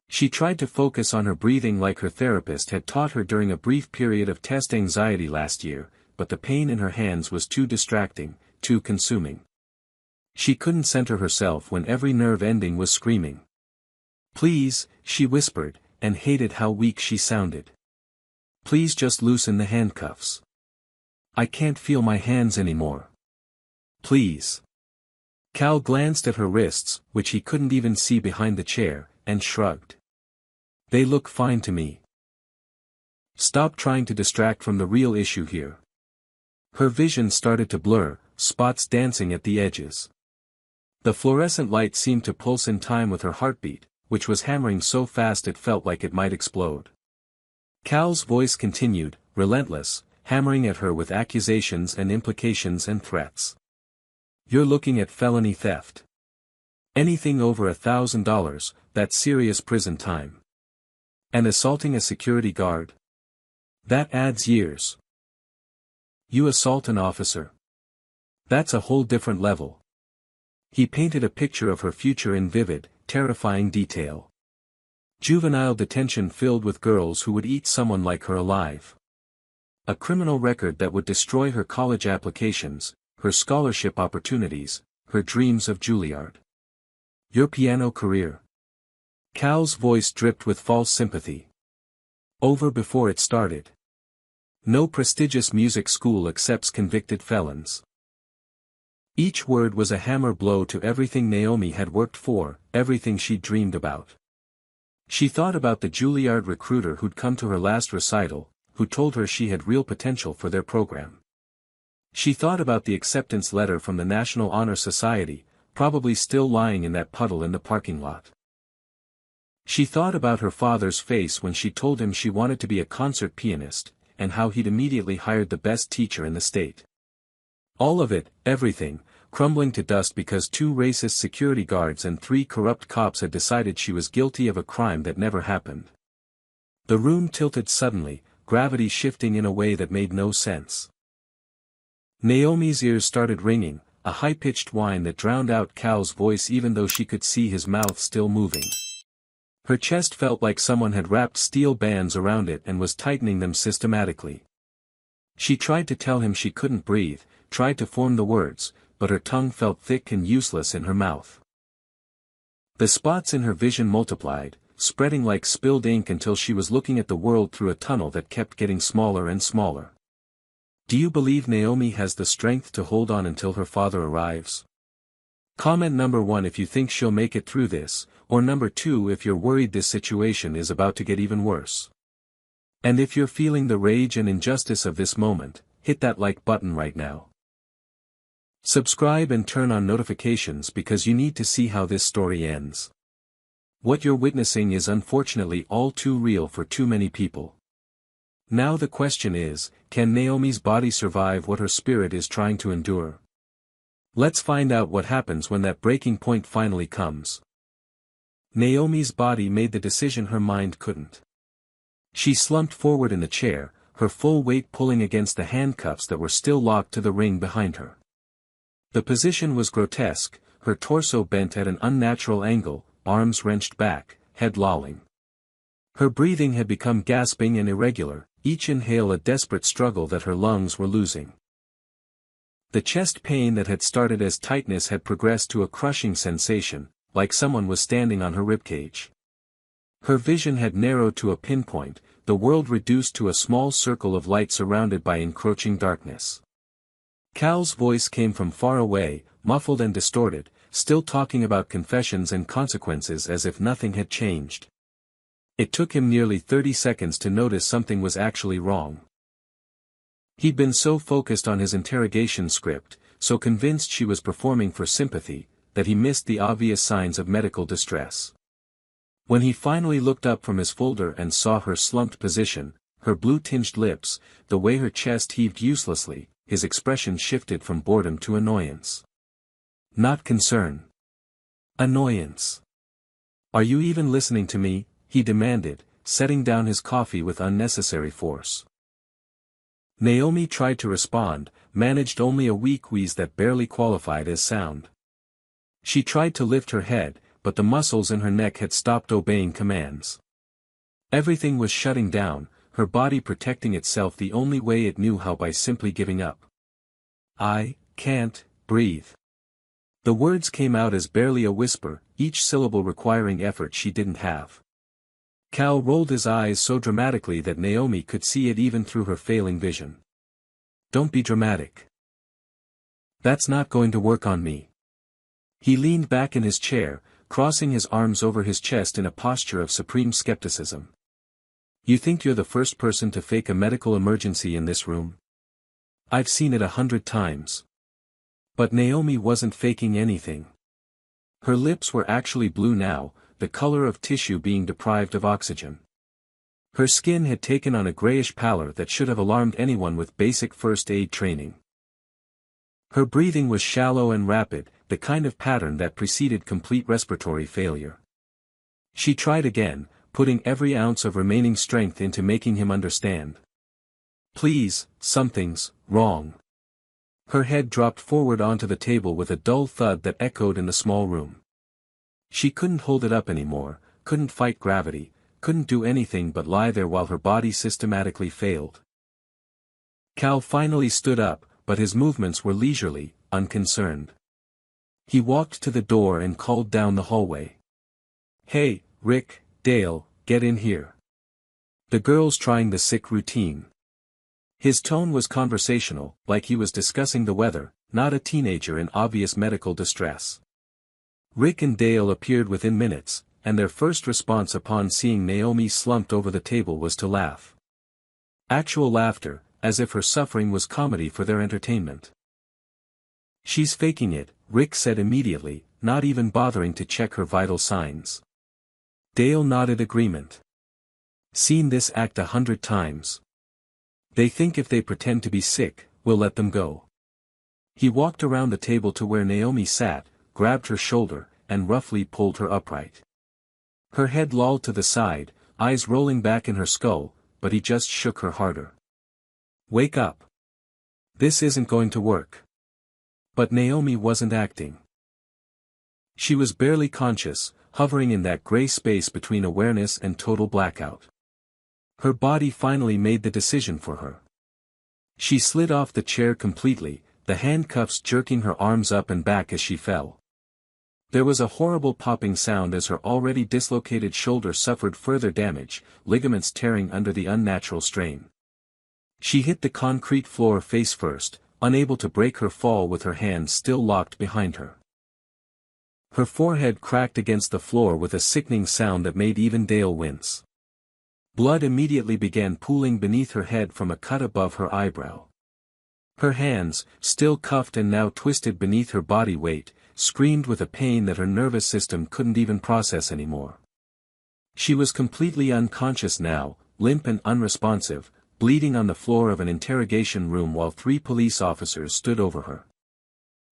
She tried to focus on her breathing like her therapist had taught her during a brief period of test anxiety last year, but the pain in her hands was too distracting, too consuming. She couldn't center herself when every nerve ending was screaming. "Please," she whispered, and hated how weak she sounded. "Please just loosen the handcuffs. I can't feel my hands anymore. Please." Cal glanced at her wrists, which he couldn't even see behind the chair, and shrugged. "They look fine to me. Stop trying to distract from the real issue here." Her vision started to blur, spots dancing at the edges. The fluorescent light seemed to pulse in time with her heartbeat, which was hammering so fast it felt like it might explode. Cal's voice continued, relentless, hammering at her with accusations and implications and threats. "You're looking at felony theft. Anything over $1,000, that's serious prison time. And assaulting a security guard? That adds years. You assault an officer? That's a whole different level." He painted a picture of her future in vivid, terrifying detail. Juvenile detention filled with girls who would eat someone like her alive. A criminal record that would destroy her college applications, her scholarship opportunities, her dreams of Juilliard. "Your piano career?" Cal's voice dripped with false sympathy. "Over before it started. No prestigious music school accepts convicted felons." Each word was a hammer blow to everything Naomi had worked for, everything she'd dreamed about. She thought about the Juilliard recruiter who'd come to her last recital, who told her she had real potential for their program. She thought about the acceptance letter from the National Honor Society, probably still lying in that puddle in the parking lot. She thought about her father's face when she told him she wanted to be a concert pianist, and how he'd immediately hired the best teacher in the state. All of it, everything, crumbling to dust because 2 racist security guards and 3 corrupt cops had decided she was guilty of a crime that never happened. The room tilted suddenly, gravity shifting in a way that made no sense. Naomi's ears started ringing, a high-pitched whine that drowned out Cal's voice even though she could see his mouth still moving. Her chest felt like someone had wrapped steel bands around it and was tightening them systematically. She tried to tell him she couldn't breathe, tried to form the words, but her tongue felt thick and useless in her mouth. The spots in her vision multiplied, spreading like spilled ink until she was looking at the world through a tunnel that kept getting smaller and smaller. Do you believe Naomi has the strength to hold on until her father arrives? Comment number 1 if you think she'll make it through this, or number 2 if you're worried this situation is about to get even worse. And if you're feeling the rage and injustice of this moment, hit that like button right now. Subscribe and turn on notifications because you need to see how this story ends. What you're witnessing is unfortunately all too real for too many people. Now the question is, can Naomi's body survive what her spirit is trying to endure? Let's find out what happens when that breaking point finally comes. Naomi's body made the decision her mind couldn't. She slumped forward in the chair, her full weight pulling against the handcuffs that were still locked to the ring behind her. The position was grotesque, her torso bent at an unnatural angle, arms wrenched back, head lolling. Her breathing had become gasping and irregular, each inhale a desperate struggle that her lungs were losing. The chest pain that had started as tightness had progressed to a crushing sensation, like someone was standing on her ribcage. Her vision had narrowed to a pinpoint, the world reduced to a small circle of light surrounded by encroaching darkness. Cal's voice came from far away, muffled and distorted, still talking about confessions and consequences as if nothing had changed. It took him nearly 30 seconds to notice something was actually wrong. He'd been so focused on his interrogation script, so convinced she was performing for sympathy, that he missed the obvious signs of medical distress. When he finally looked up from his folder and saw her slumped position, her blue-tinged lips, the way her chest heaved uselessly, his expression shifted from boredom to annoyance. Not concern. Annoyance. Are you even listening to me? He demanded, setting down his coffee with unnecessary force. Naomi tried to respond, managed only a weak wheeze that barely qualified as sound. She tried to lift her head, but the muscles in her neck had stopped obeying commands. Everything was shutting down, her body protecting itself the only way it knew how, by simply giving up. I can't breathe. The words came out as barely a whisper, each syllable requiring effort she didn't have. Cal rolled his eyes so dramatically that Naomi could see it even through her failing vision. Don't be dramatic. That's not going to work on me. He leaned back in his chair, crossing his arms over his chest in a posture of supreme skepticism. You think you're the first person to fake a medical emergency in this room? I've seen it 100 times. But Naomi wasn't faking anything. Her lips were actually blue now, the color of tissue being deprived of oxygen. Her skin had taken on a grayish pallor that should have alarmed anyone with basic first aid training. Her breathing was shallow and rapid, the kind of pattern that preceded complete respiratory failure. She tried again, putting every ounce of remaining strength into making him understand. Please, something's wrong. Her head dropped forward onto the table with a dull thud that echoed in the small room. She couldn't hold it up anymore, couldn't fight gravity, couldn't do anything but lie there while her body systematically failed. Cal finally stood up, but his movements were leisurely, unconcerned. He walked to the door and called down the hallway. Hey, Rick, Dale, get in here. The girl's trying the sick routine. His tone was conversational, like he was discussing the weather, not a teenager in obvious medical distress. Rick and Dale appeared within minutes, and their first response upon seeing Naomi slumped over the table was to laugh. Actual laughter, as if her suffering was comedy for their entertainment. She's faking it, Rick said immediately, not even bothering to check her vital signs. Dale nodded agreement. Seen this act 100 times. They think if they pretend to be sick, we'll let them go. He walked around the table to where Naomi sat, grabbed her shoulder, and roughly pulled her upright. Her head lolled to the side, eyes rolling back in her skull, but he just shook her harder. "Wake up. This isn't going to work." But Naomi wasn't acting. She was barely conscious, hovering in that gray space between awareness and total blackout. Her body finally made the decision for her. She slid off the chair completely, the handcuffs jerking her arms up and back as she fell. There was a horrible popping sound as her already dislocated shoulder suffered further damage, ligaments tearing under the unnatural strain. She hit the concrete floor face first, unable to break her fall with her hands still locked behind her. Her forehead cracked against the floor with a sickening sound that made even Dale wince. Blood immediately began pooling beneath her head from a cut above her eyebrow. Her hands, still cuffed and now twisted beneath her body weight, screamed with a pain that her nervous system couldn't even process anymore. She was completely unconscious now, limp and unresponsive, bleeding on the floor of an interrogation room while 3 police officers stood over her.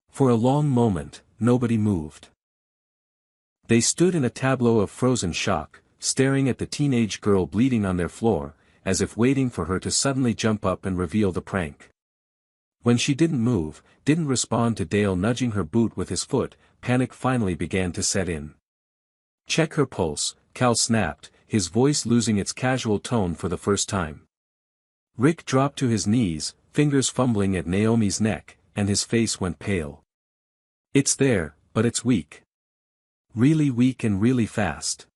For a long moment, nobody moved. They stood in a tableau of frozen shock, staring at the teenage girl bleeding on their floor, as if waiting for her to suddenly jump up and reveal the prank. When she didn't move, didn't respond to Dale nudging her boot with his foot, panic finally began to set in. "Check her pulse," Cal snapped, his voice losing its casual tone for the first time. Rick dropped to his knees, fingers fumbling at Naomi's neck, and his face went pale. "It's there, but it's weak. Really weak and really fast."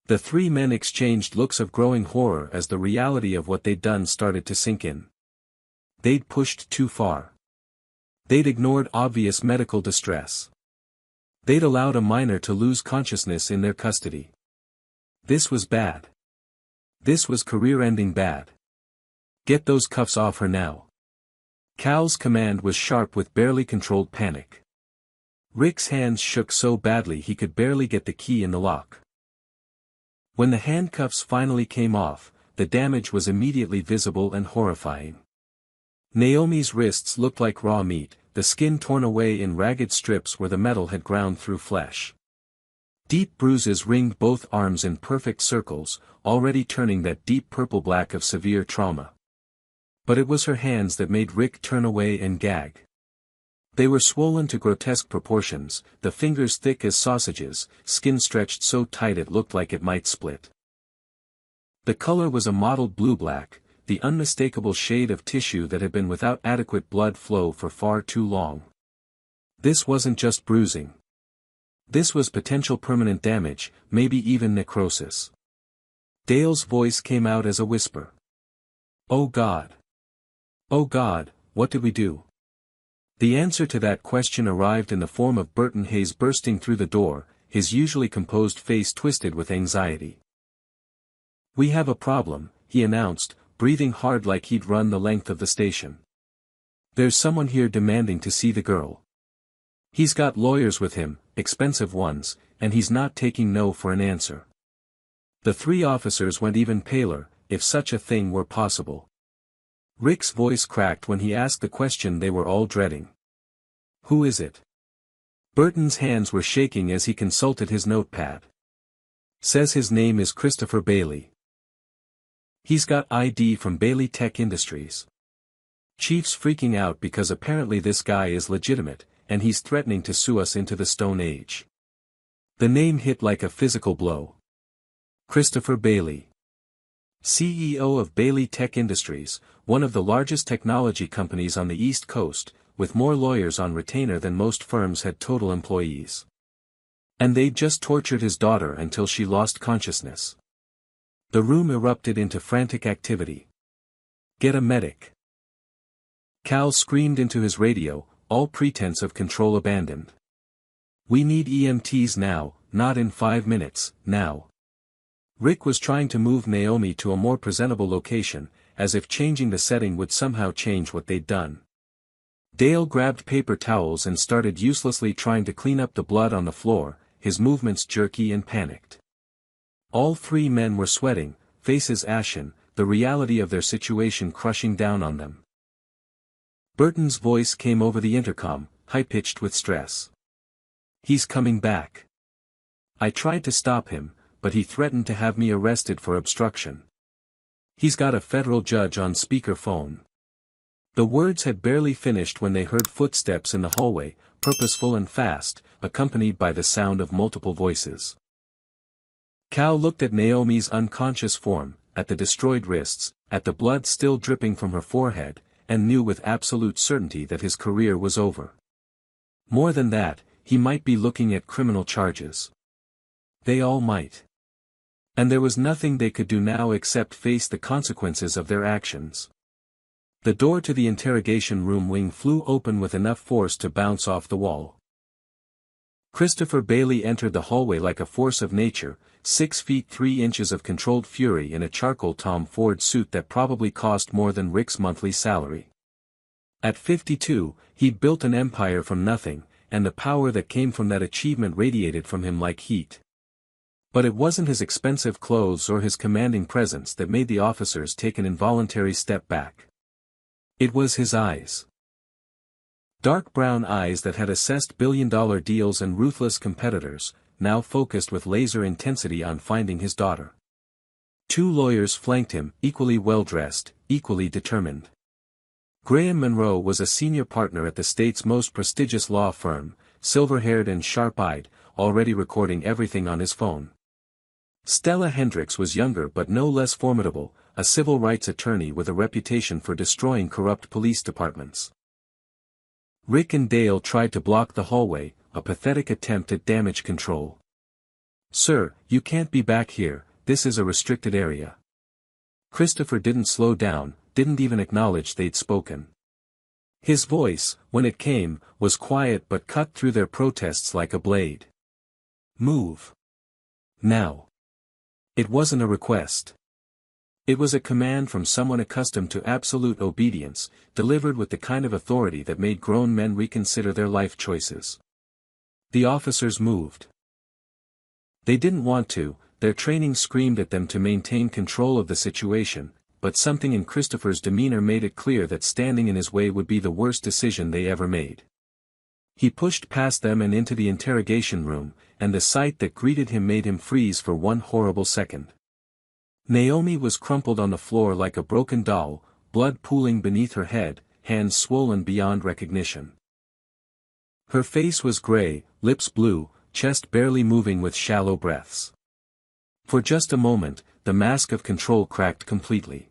The 3 men exchanged looks of growing horror as the reality of what they'd done started to sink in. They'd pushed too far. They'd ignored obvious medical distress. They'd allowed a minor to lose consciousness in their custody. This was bad. This was career-ending bad. "Get those cuffs off her now." Cal's command was sharp with barely controlled panic. Rick's hands shook so badly he could barely get the key in the lock. When the handcuffs finally came off, the damage was immediately visible and horrifying. Naomi's wrists looked like raw meat, the skin torn away in ragged strips where the metal had ground through flesh. Deep bruises ringed both arms in perfect circles, already turning that deep purple black of severe trauma. But it was her hands that made Rick turn away and gag. They were swollen to grotesque proportions, the fingers thick as sausages, skin stretched so tight it looked like it might split. The color was a mottled blue-black, the unmistakable shade of tissue that had been without adequate blood flow for far too long. This wasn't just bruising. This was potential permanent damage, maybe even necrosis. Dale's voice came out as a whisper. "Oh God. Oh God, what did we do?" The answer to that question arrived in the form of Burton Hayes bursting through the door, his usually composed face twisted with anxiety. "We have a problem," he announced, breathing hard like he'd run the length of the station. "There's someone here demanding to see the girl. He's got lawyers with him, expensive ones, and he's not taking no for an answer." The 3 officers went even paler, if such a thing were possible. Rick's voice cracked when he asked the question they were all dreading. "Who is it?" Burton's hands were shaking as he consulted his notepad. "Says his name is Christopher Bailey. He's got ID from Bailey Tech Industries. Chief's freaking out because apparently this guy is legitimate, and he's threatening to sue us into the Stone Age." The name hit like a physical blow. Christopher Bailey, CEO of Bailey Tech Industries, one of the largest technology companies on the East Coast, with more lawyers on retainer than most firms had total employees. And they'd just tortured his daughter until she lost consciousness. The room erupted into frantic activity. "Get a medic." Cal screamed into his radio, all pretense of control abandoned. "We need EMTs now, not in 5 minutes, now." Rick was trying to move Naomi to a more presentable location, as if changing the setting would somehow change what they'd done. Dale grabbed paper towels and started uselessly trying to clean up the blood on the floor, his movements jerky and panicked. All 3 men were sweating, faces ashen, the reality of their situation crushing down on them. Burton's voice came over the intercom, high-pitched with stress. "He's coming back. I tried to stop him, but he threatened to have me arrested for obstruction. He's got a federal judge on speakerphone." The words had barely finished when they heard footsteps in the hallway, purposeful and fast, accompanied by the sound of multiple voices. Cal looked at Naomi's unconscious form, at the destroyed wrists, at the blood still dripping from her forehead, and knew with absolute certainty that his career was over. More than that, he might be looking at criminal charges. They all might. And there was nothing they could do now except face the consequences of their actions. The door to the interrogation room wing flew open with enough force to bounce off the wall. Christopher Bailey entered the hallway like a force of nature, 6 feet 3 inches of controlled fury in a charcoal Tom Ford suit that probably cost more than Rick's monthly salary. At 52, he'd built an empire from nothing, and the power that came from that achievement radiated from him like heat. But it wasn't his expensive clothes or his commanding presence that made the officers take an involuntary step back. It was his eyes. Dark brown eyes that had assessed billion-dollar deals and ruthless competitors, now focused with laser intensity on finding his daughter. 2 lawyers flanked him, equally well-dressed, equally determined. Graham Monroe was a senior partner at the state's most prestigious law firm, silver-haired and sharp-eyed, already recording everything on his phone. Stella Hendricks was younger but no less formidable, a civil rights attorney with a reputation for destroying corrupt police departments. Rick and Dale tried to block the hallway, a pathetic attempt at damage control. "Sir, you can't be back here, this is a restricted area." Christopher didn't slow down, didn't even acknowledge they'd spoken. His voice, when it came, was quiet but cut through their protests like a blade. "Move. Now." It wasn't a request. It was a command from someone accustomed to absolute obedience, delivered with the kind of authority that made grown men reconsider their life choices. The officers moved. They didn't want to, their training screamed at them to maintain control of the situation, but something in Christopher's demeanor made it clear that standing in his way would be the worst decision they ever made. He pushed past them and into the interrogation room, and the sight that greeted him made him freeze for one horrible second. Naomi was crumpled on the floor like a broken doll, blood pooling beneath her head, hands swollen beyond recognition. Her face was gray, lips blue, chest barely moving with shallow breaths. For just a moment, the mask of control cracked completely.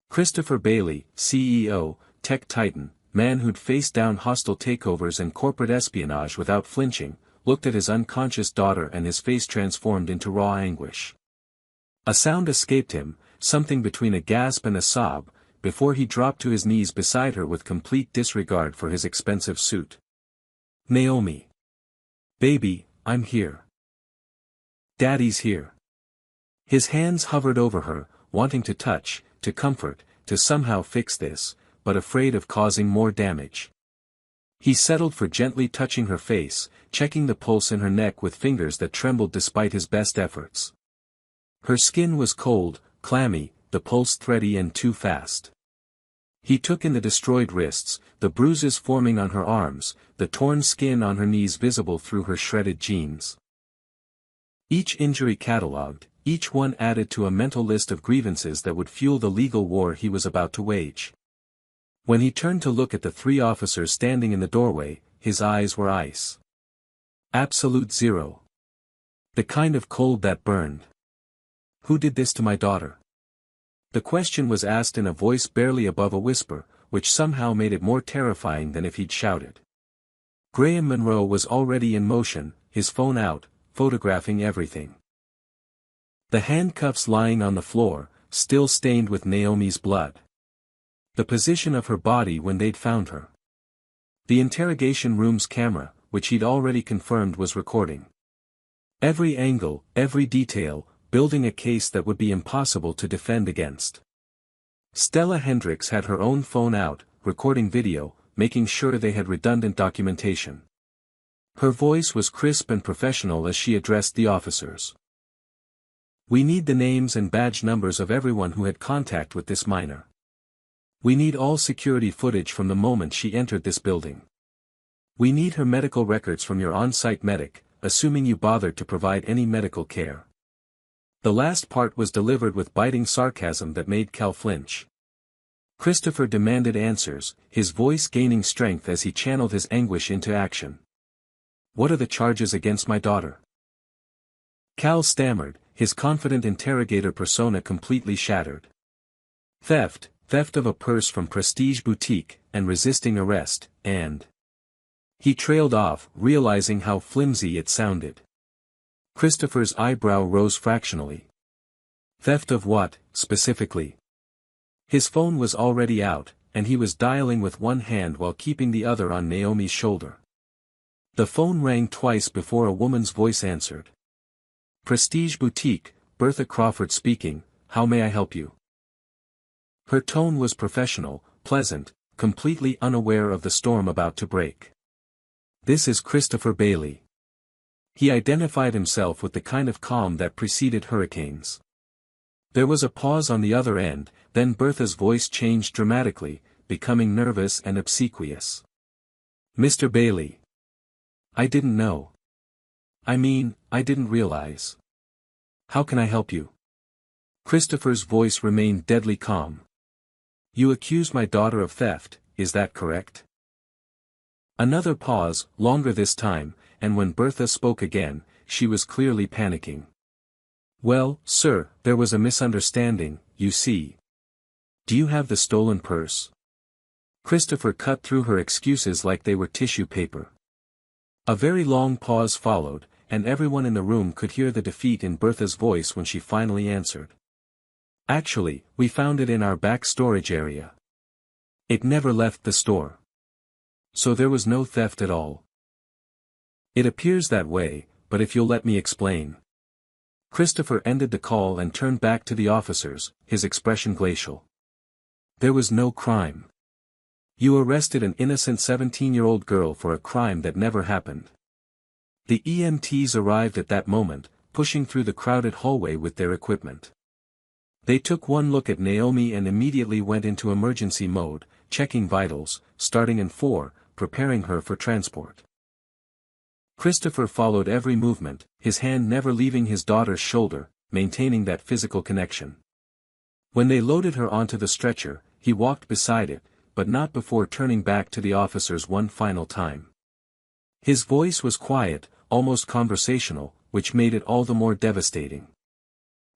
Christopher Bailey, CEO, tech titan, man who'd faced down hostile takeovers and corporate espionage without flinching, looked at his unconscious daughter and his face transformed into raw anguish. A sound escaped him, something between a gasp and a sob, before he dropped to his knees beside her with complete disregard for his expensive suit. "Naomi. Baby, I'm here. Daddy's here." His hands hovered over her, wanting to touch, to comfort, to somehow fix this, but afraid of causing more damage. He settled for gently touching her face, checking the pulse in her neck with fingers that trembled despite his best efforts. Her skin was cold, clammy, the pulse thready and too fast. He took in the destroyed wrists, the bruises forming on her arms, the torn skin on her knees visible through her shredded jeans. Each injury catalogued, each one added to a mental list of grievances that would fuel the legal war he was about to wage. When he turned to look at the 3 officers standing in the doorway, his eyes were ice. Absolute zero. The kind of cold that burned. "Who did this to my daughter?" The question was asked in a voice barely above a whisper, which somehow made it more terrifying than if he'd shouted. Graham Monroe was already in motion, his phone out, photographing everything. The handcuffs lying on the floor, still stained with Naomi's blood. The position of her body when they'd found her. The interrogation room's camera, which he'd already confirmed was recording. Every angle, every detail, building a case that would be impossible to defend against. Stella Hendricks had her own phone out, recording video, making sure they had redundant documentation. Her voice was crisp and professional as she addressed the officers. "We need the names and badge numbers of everyone who had contact with this minor. We need all security footage from the moment she entered this building. We need her medical records from your on-site medic, assuming you bothered to provide any medical care. The last part was delivered with biting sarcasm that made Cal flinch. Christopher demanded answers, his voice gaining strength as he channeled his anguish into action. What are the charges against my daughter? Cal stammered, his confident interrogator persona completely shattered. Theft of a purse from Prestige Boutique, and resisting arrest, and... He trailed off, realizing how flimsy it sounded. Christopher's eyebrow rose fractionally. Theft of what, specifically? His phone was already out, and he was dialing with one hand while keeping the other on Naomi's shoulder. The phone rang twice before a woman's voice answered. Prestige Boutique, Bertha Crawford speaking, how may I help you? Her tone was professional, pleasant, completely unaware of the storm about to break. This is Christopher Bailey. He identified himself with the kind of calm that preceded hurricanes. There was a pause on the other end, then Bertha's voice changed dramatically, becoming nervous and obsequious. Mr. Bailey. I didn't know. I didn't realize. How can I help you? Christopher's voice remained deadly calm. You accuse my daughter of theft, is that correct? Another pause, longer this time, and when Bertha spoke again, she was clearly panicking. Well, sir, there was a misunderstanding, you see. Do you have the stolen purse? Christopher cut through her excuses like they were tissue paper. A very long pause followed, and everyone in the room could hear the defeat in Bertha's voice when she finally answered. Actually, we found it in our back storage area. It never left the store. So there was no theft at all. It appears that way, but if you'll let me explain. Christopher ended the call and turned back to the officers, his expression glacial. There was no crime. You arrested an innocent 17-year-old girl for a crime that never happened. The EMTs arrived at that moment, pushing through the crowded hallway with their equipment. They took one look at Naomi and immediately went into emergency mode, checking vitals, starting in 4, preparing her for transport. Christopher followed every movement, his hand never leaving his daughter's shoulder, maintaining that physical connection. When they loaded her onto the stretcher, he walked beside it, but not before turning back to the officers one final time. His voice was quiet, almost conversational, which made it all the more devastating.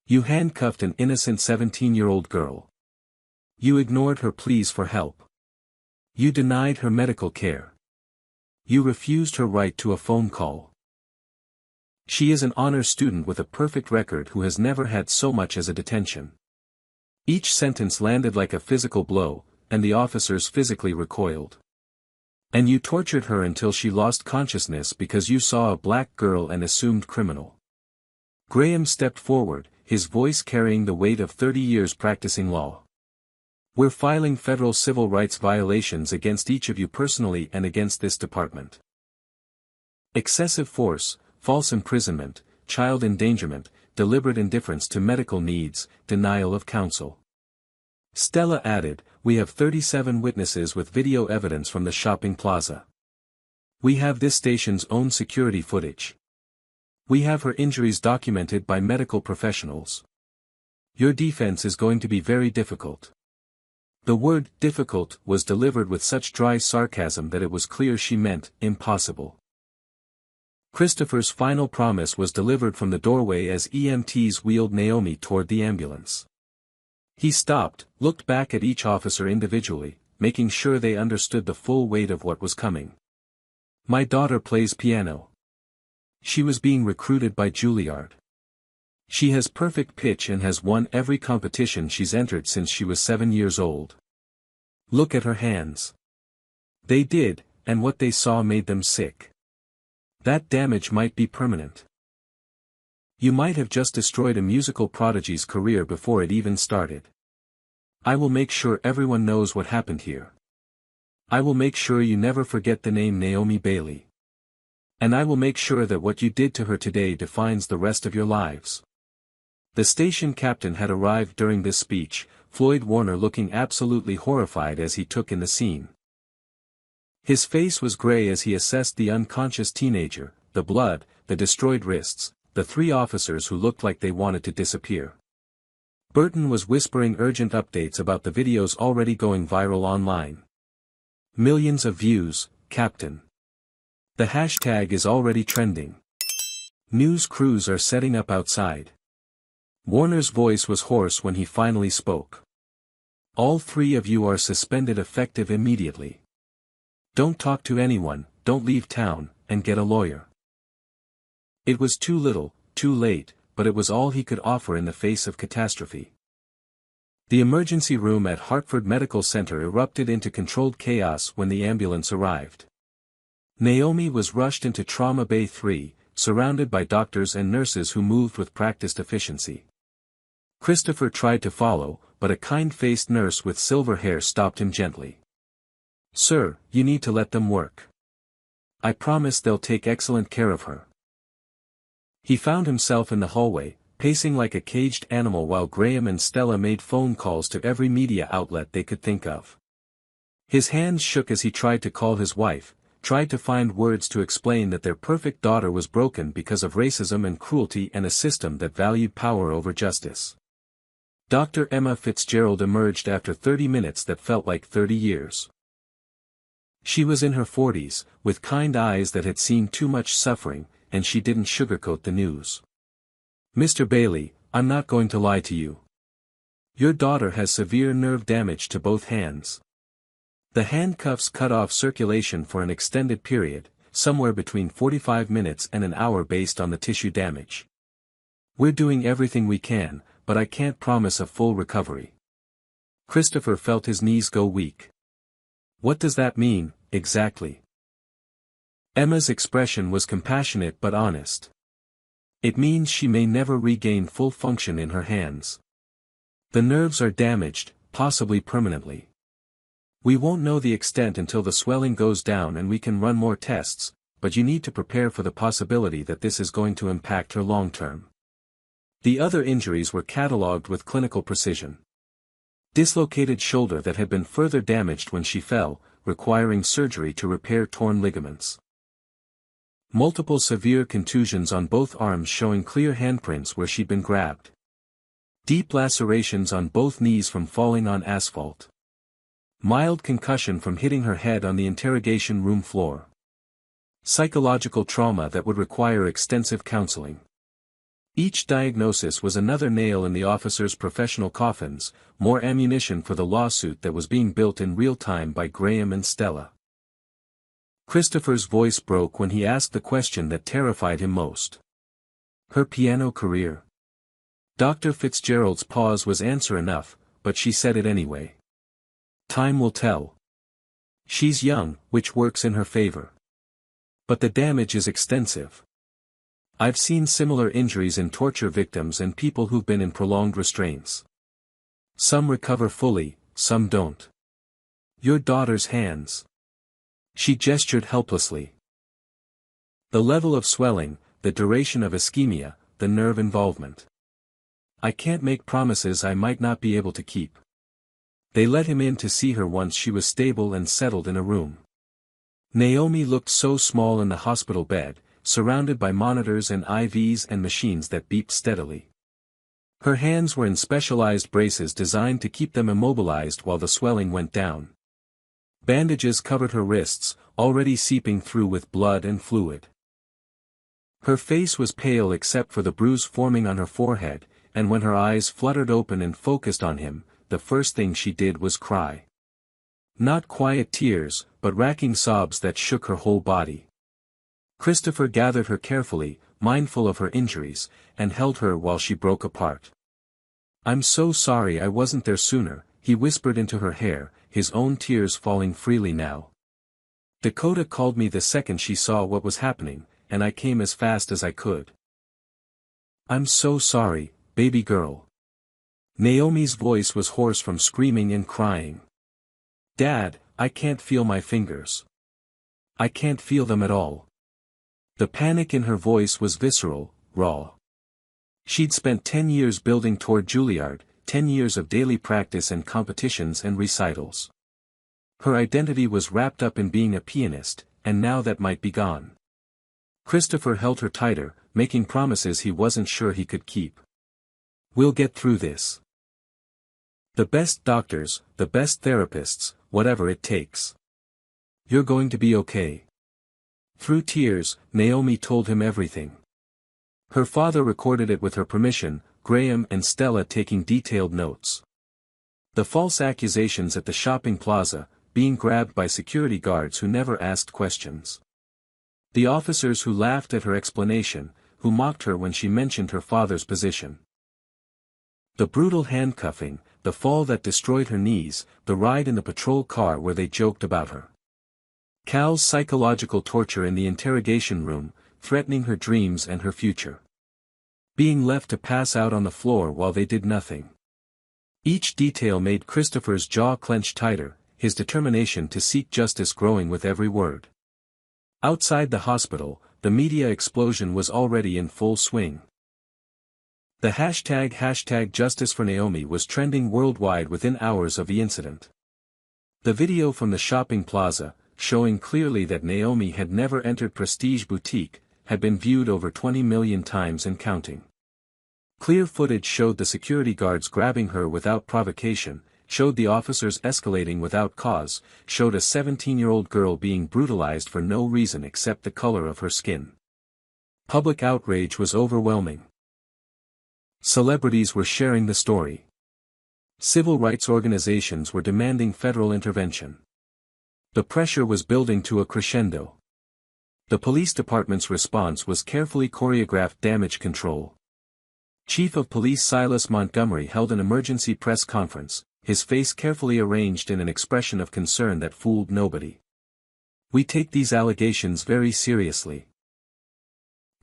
You handcuffed an innocent 17-year-old girl. You ignored her pleas for help. You denied her medical care. You refused her right to a phone call. She is an honor student with a perfect record who has never had so much as a detention. Each sentence landed like a physical blow, and the officers physically recoiled. And you tortured her until she lost consciousness because you saw a black girl and assumed criminal. Graham stepped forward, his voice carrying the weight of 30 years practicing law. We're filing federal civil rights violations against each of you personally and against this department. Excessive force, false imprisonment, child endangerment, deliberate indifference to medical needs, denial of counsel. Stella added, we have 37 witnesses with video evidence from the shopping plaza. We have this station's own security footage. We have her injuries documented by medical professionals. Your defense is going to be very difficult. The word difficult was delivered with such dry sarcasm that it was clear she meant impossible. Christopher's final promise was delivered from the doorway as EMTs wheeled Naomi toward the ambulance. He stopped, looked back at each officer individually, making sure they understood the full weight of what was coming. My daughter plays piano. She was being recruited by Juilliard. She has perfect pitch and has won every competition she's entered since she was 7 years old. Look at her hands. They did, and what they saw made them sick. That damage might be permanent. You might have just destroyed a musical prodigy's career before it even started. I will make sure everyone knows what happened here. I will make sure you never forget the name Naomi Bailey. And I will make sure that what you did to her today defines the rest of your lives. The station captain had arrived during this speech, Floyd Warner looking absolutely horrified as he took in the scene. His face was gray as he assessed the unconscious teenager, the blood, the destroyed wrists, the three officers who looked like they wanted to disappear. Burton was whispering urgent updates about the videos already going viral online. Millions of views, Captain. The hashtag is already trending. News crews are setting up outside. Warner's voice was hoarse when he finally spoke. All three of you are suspended effective immediately. Don't talk to anyone, don't leave town, and get a lawyer. It was too little, too late, but it was all he could offer in the face of catastrophe. The emergency room at Hartford Medical Center erupted into controlled chaos when the ambulance arrived. Naomi was rushed into Trauma Bay 3, surrounded by doctors and nurses who moved with practiced efficiency. Christopher tried to follow, but a kind-faced nurse with silver hair stopped him gently. "Sir, you need to let them work. I promise they'll take excellent care of her." He found himself in the hallway, pacing like a caged animal while Graham and Stella made phone calls to every media outlet they could think of. His hands shook as he tried to call his wife, tried to find words to explain that their perfect daughter was broken because of racism and cruelty and a system that valued power over justice. Dr. Emma Fitzgerald emerged after 30 minutes that felt like 30 years. She was in her 40s, with kind eyes that had seen too much suffering, and she didn't sugarcoat the news. "Mr. Bailey, I'm not going to lie to you. Your daughter has severe nerve damage to both hands. The handcuffs cut off circulation for an extended period, somewhere between 45 minutes and an hour based on the tissue damage. We're doing everything we can, but I can't promise a full recovery." Christopher felt his knees go weak. "What does that mean, exactly?" Emma's expression was compassionate but honest. "It means she may never regain full function in her hands. The nerves are damaged, possibly permanently. We won't know the extent until the swelling goes down and we can run more tests, but you need to prepare for the possibility that this is going to impact her long term." The other injuries were catalogued with clinical precision. Dislocated shoulder that had been further damaged when she fell, requiring surgery to repair torn ligaments. Multiple severe contusions on both arms showing clear handprints where she'd been grabbed. Deep lacerations on both knees from falling on asphalt. Mild concussion from hitting her head on the interrogation room floor. Psychological trauma that would require extensive counseling. Each diagnosis was another nail in the officers' professional coffins, more ammunition for the lawsuit that was being built in real time by Graham and Stella. Christopher's voice broke when he asked the question that terrified him most. "Her piano career?" Dr. Fitzgerald's pause was answer enough, but she said it anyway. "Time will tell. She's young, which works in her favor. But the damage is extensive. I've seen similar injuries in torture victims and people who've been in prolonged restraints. Some recover fully, some don't. Your daughter's hands." She gestured helplessly. "The level of swelling, the duration of ischemia, the nerve involvement. I can't make promises I might not be able to keep." They let him in to see her once she was stable and settled in a room. Naomi looked so small in the hospital bed, surrounded by monitors and IVs and machines that beeped steadily. Her hands were in specialized braces designed to keep them immobilized while the swelling went down. Bandages covered her wrists, already seeping through with blood and fluid. Her face was pale except for the bruise forming on her forehead, and when her eyes fluttered open and focused on him, the first thing she did was cry. Not quiet tears, but racking sobs that shook her whole body. Christopher gathered her carefully, mindful of her injuries, and held her while she broke apart. "I'm so sorry I wasn't there sooner," he whispered into her hair, his own tears falling freely now. "Dakota called me the second she saw what was happening, and I came as fast as I could. I'm so sorry, baby girl." Naomi's voice was hoarse from screaming and crying. "Dad, I can't feel my fingers. I can't feel them at all." The panic in her voice was visceral, raw. She'd spent 10 years building toward Juilliard, 10 years of daily practice and competitions and recitals. Her identity was wrapped up in being a pianist, and now that might be gone. Christopher held her tighter, making promises he wasn't sure he could keep. "We'll get through this. The best doctors, the best therapists, whatever it takes. You're going to be okay." Through tears, Naomi told him everything. Her father recorded it with her permission, Graham and Stella taking detailed notes. The false accusations at the shopping plaza, being grabbed by security guards who never asked questions. The officers who laughed at her explanation, who mocked her when she mentioned her father's position. The brutal handcuffing, the fall that destroyed her knees, the ride in the patrol car where they joked about her. Cal's psychological torture in the interrogation room, threatening her dreams and her future. Being left to pass out on the floor while they did nothing. Each detail made Christopher's jaw clench tighter, his determination to seek justice growing with every word. Outside the hospital, the media explosion was already in full swing. The hashtag Justice for Naomi was trending worldwide within hours of the incident. The video from the shopping plaza, showing clearly that Naomi had never entered Prestige Boutique, had been viewed over 20 million times and counting. Clear footage showed the security guards grabbing her without provocation, showed the officers escalating without cause, showed a 17-year-old girl being brutalized for no reason except the color of her skin. Public outrage was overwhelming. Celebrities were sharing the story. Civil rights organizations were demanding federal intervention. The pressure was building to a crescendo. The police department's response was carefully choreographed damage control. Chief of Police Silas Montgomery held an emergency press conference, his face carefully arranged in an expression of concern that fooled nobody. "We take these allegations very seriously."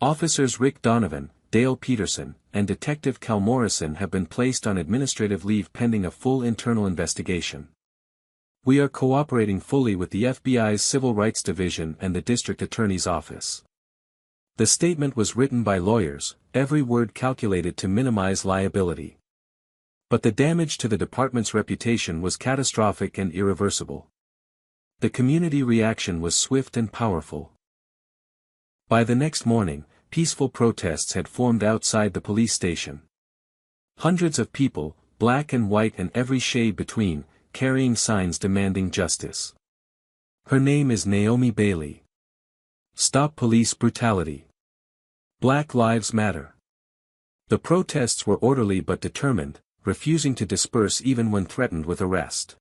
Officers Rick Donovan, Dale Peterson, and Detective Cal Morrison have been placed on administrative leave pending a full internal investigation. "We are cooperating fully with the FBI's Civil Rights Division and the District Attorney's Office." The statement was written by lawyers, every word calculated to minimize liability. But the damage to the department's reputation was catastrophic and irreversible. The community reaction was swift and powerful. By the next morning, peaceful protests had formed outside the police station. Hundreds of people, black and white and every shade between, carrying signs demanding justice. "Her name is Naomi Bailey. Stop police brutality. Black Lives Matter." The protests were orderly but determined, refusing to disperse even when threatened with arrest.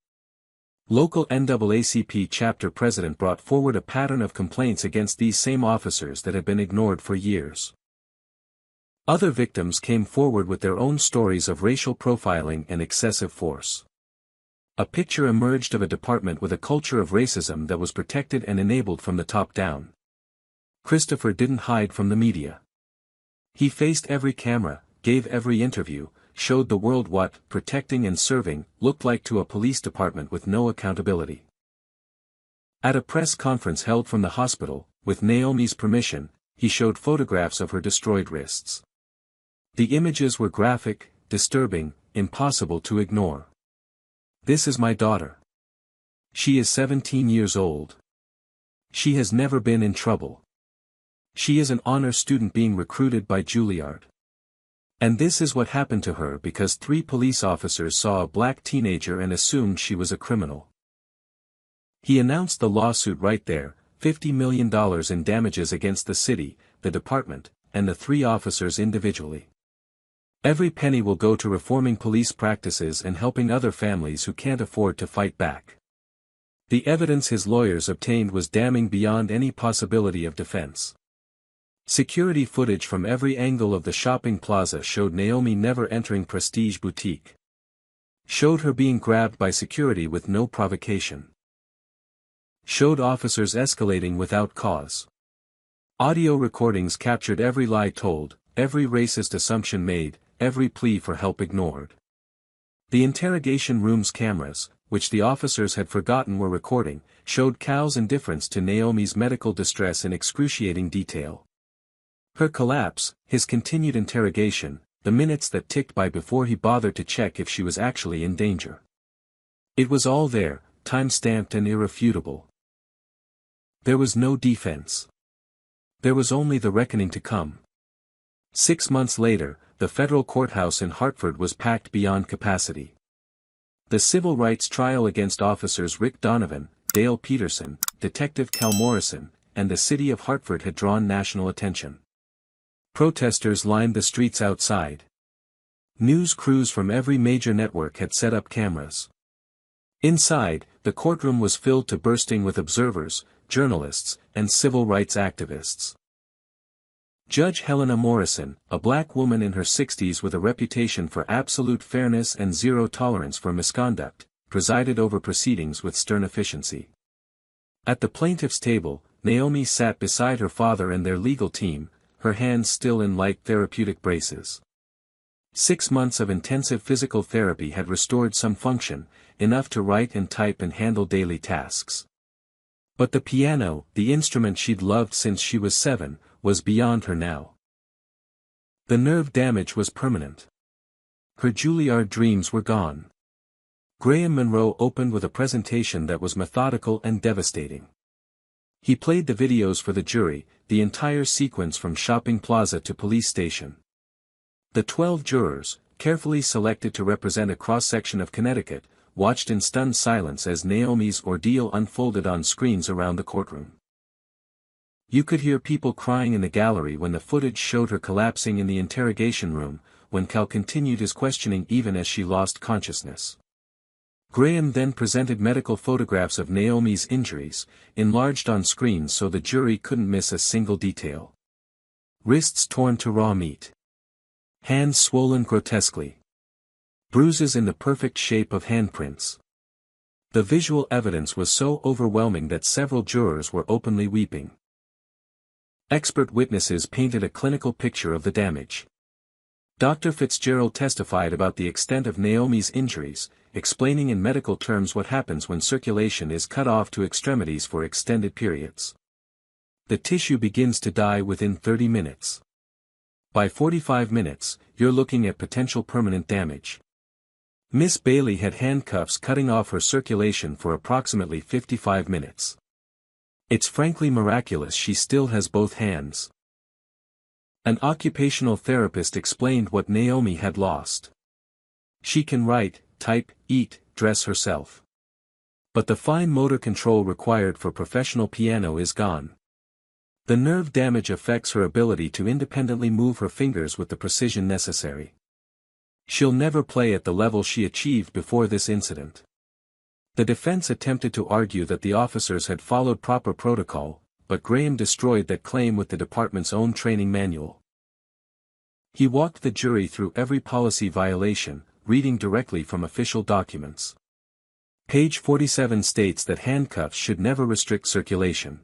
Local NAACP chapter president brought forward a pattern of complaints against these same officers that had been ignored for years. Other victims came forward with their own stories of racial profiling and excessive force. A picture emerged of a department with a culture of racism that was protected and enabled from the top down. Christopher didn't hide from the media. He faced every camera, gave every interview, showed the world what protecting and serving looked like to a police department with no accountability. At a press conference held from the hospital, with Naomi's permission, he showed photographs of her destroyed wrists. The images were graphic, disturbing, impossible to ignore. "This is my daughter. She is 17 years old. She has never been in trouble. She is an honor student being recruited by Juilliard. And this is what happened to her because 3 police officers saw a black teenager and assumed she was a criminal." He announced the lawsuit right there, $50 million in damages against the city, the department, and the 3 officers individually. Every penny will go to reforming police practices and helping other families who can't afford to fight back. The evidence his lawyers obtained was damning beyond any possibility of defense. Security footage from every angle of the shopping plaza showed Naomi never entering Prestige Boutique. Showed her being grabbed by security with no provocation. Showed officers escalating without cause. Audio recordings captured every lie told, every racist assumption made, every plea for help ignored. The interrogation room's cameras, which the officers had forgotten were recording, showed Cal's indifference to Naomi's medical distress in excruciating detail. Her collapse, his continued interrogation, the minutes that ticked by before he bothered to check if she was actually in danger. It was all there, time-stamped and irrefutable. There was no defense. There was only the reckoning to come. 6 months later, the federal courthouse in Hartford was packed beyond capacity. The civil rights trial against officers Rick Donovan, Dale Peterson, Detective Cal Morrison, and the city of Hartford had drawn national attention. Protesters lined the streets outside. News crews from every major network had set up cameras. Inside, the courtroom was filled to bursting with observers, journalists, and civil rights activists. Judge Helena Morrison, a black woman in her 60s with a reputation for absolute fairness and zero tolerance for misconduct, presided over proceedings with stern efficiency. At the plaintiff's table, Naomi sat beside her father and their legal team, her hands still in light therapeutic braces. 6 months of intensive physical therapy had restored some function, enough to write and type and handle daily tasks. But the piano, the instrument she'd loved since she was 7, was beyond her now. The nerve damage was permanent. Her Juilliard dreams were gone. Graham Monroe opened with a presentation that was methodical and devastating. He played the videos for the jury, the entire sequence from shopping plaza to police station. The 12 jurors, carefully selected to represent a cross-section of Connecticut, watched in stunned silence as Naomi's ordeal unfolded on screens around the courtroom. You could hear people crying in the gallery when the footage showed her collapsing in the interrogation room, when Cal continued his questioning even as she lost consciousness. Graham then presented medical photographs of Naomi's injuries, enlarged on screens so the jury couldn't miss a single detail. Wrists torn to raw meat. Hands swollen grotesquely. Bruises in the perfect shape of handprints. The visual evidence was so overwhelming that several jurors were openly weeping. Expert witnesses painted a clinical picture of the damage. Dr. Fitzgerald testified about the extent of Naomi's injuries, explaining in medical terms what happens when circulation is cut off to extremities for extended periods. The tissue begins to die within 30 minutes. By 45 minutes, you're looking at potential permanent damage. Miss Bailey had handcuffs cutting off her circulation for approximately 55 minutes. It's frankly miraculous she still has both hands. An occupational therapist explained what Naomi had lost. She can write, type, eat, dress herself. But the fine motor control required for professional piano is gone. The nerve damage affects her ability to independently move her fingers with the precision necessary. She'll never play at the level she achieved before this incident. The defense attempted to argue that the officers had followed proper protocol, but Graham destroyed that claim with the department's own training manual. He walked the jury through every policy violation, reading directly from official documents. Page 47 states that handcuffs should never restrict circulation.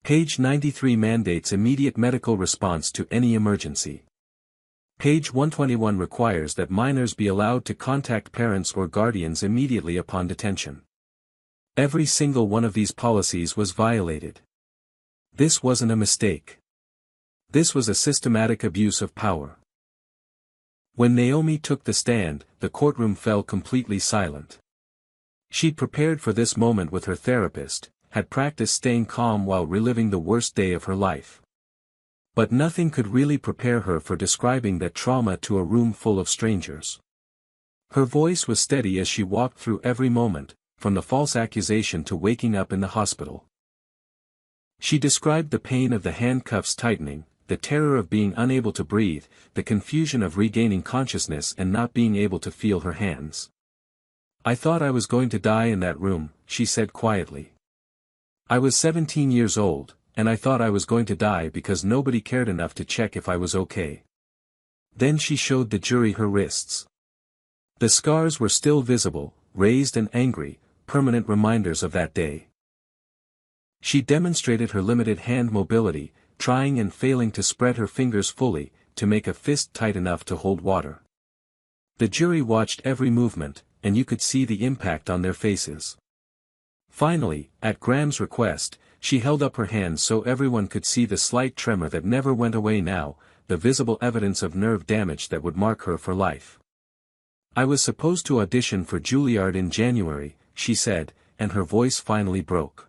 Page 93 mandates immediate medical response to any emergency. Page 121 requires that minors be allowed to contact parents or guardians immediately upon detention. Every single one of these policies was violated. This wasn't a mistake. This was a systematic abuse of power. When Naomi took the stand, the courtroom fell completely silent. She'd prepared for this moment with her therapist, had practiced staying calm while reliving the worst day of her life. But nothing could really prepare her for describing that trauma to a room full of strangers. Her voice was steady as she walked through every moment, from the false accusation to waking up in the hospital. She described the pain of the handcuffs tightening, the terror of being unable to breathe, the confusion of regaining consciousness and not being able to feel her hands. "I thought I was going to die in that room," she said quietly. "I was 17 years old, and I thought I was going to die because nobody cared enough to check if I was okay." Then she showed the jury her wrists. The scars were still visible, raised and angry, permanent reminders of that day. She demonstrated her limited hand mobility, trying and failing to spread her fingers fully, to make a fist tight enough to hold water. The jury watched every movement, and you could see the impact on their faces. Finally, at Graham's request, she held up her hands so everyone could see the slight tremor that never went away now, the visible evidence of nerve damage that would mark her for life. "I was supposed to audition for Juilliard in January," she said, and her voice finally broke.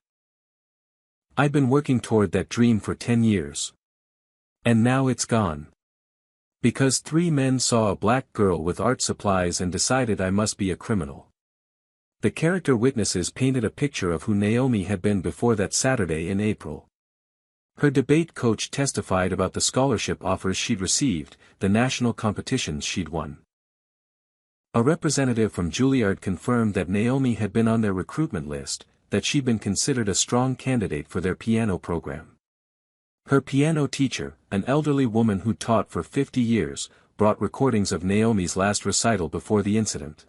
"I'd been working toward that dream for 10 years. And now it's gone. Because 3 men saw a black girl with art supplies and decided I must be a criminal." The character witnesses painted a picture of who Naomi had been before that Saturday in April. Her debate coach testified about the scholarship offers she'd received, the national competitions she'd won. A representative from Juilliard confirmed that Naomi had been on their recruitment list, that she'd been considered a strong candidate for their piano program. Her piano teacher, an elderly woman who taught for 50 years, brought recordings of Naomi's last recital before the incident.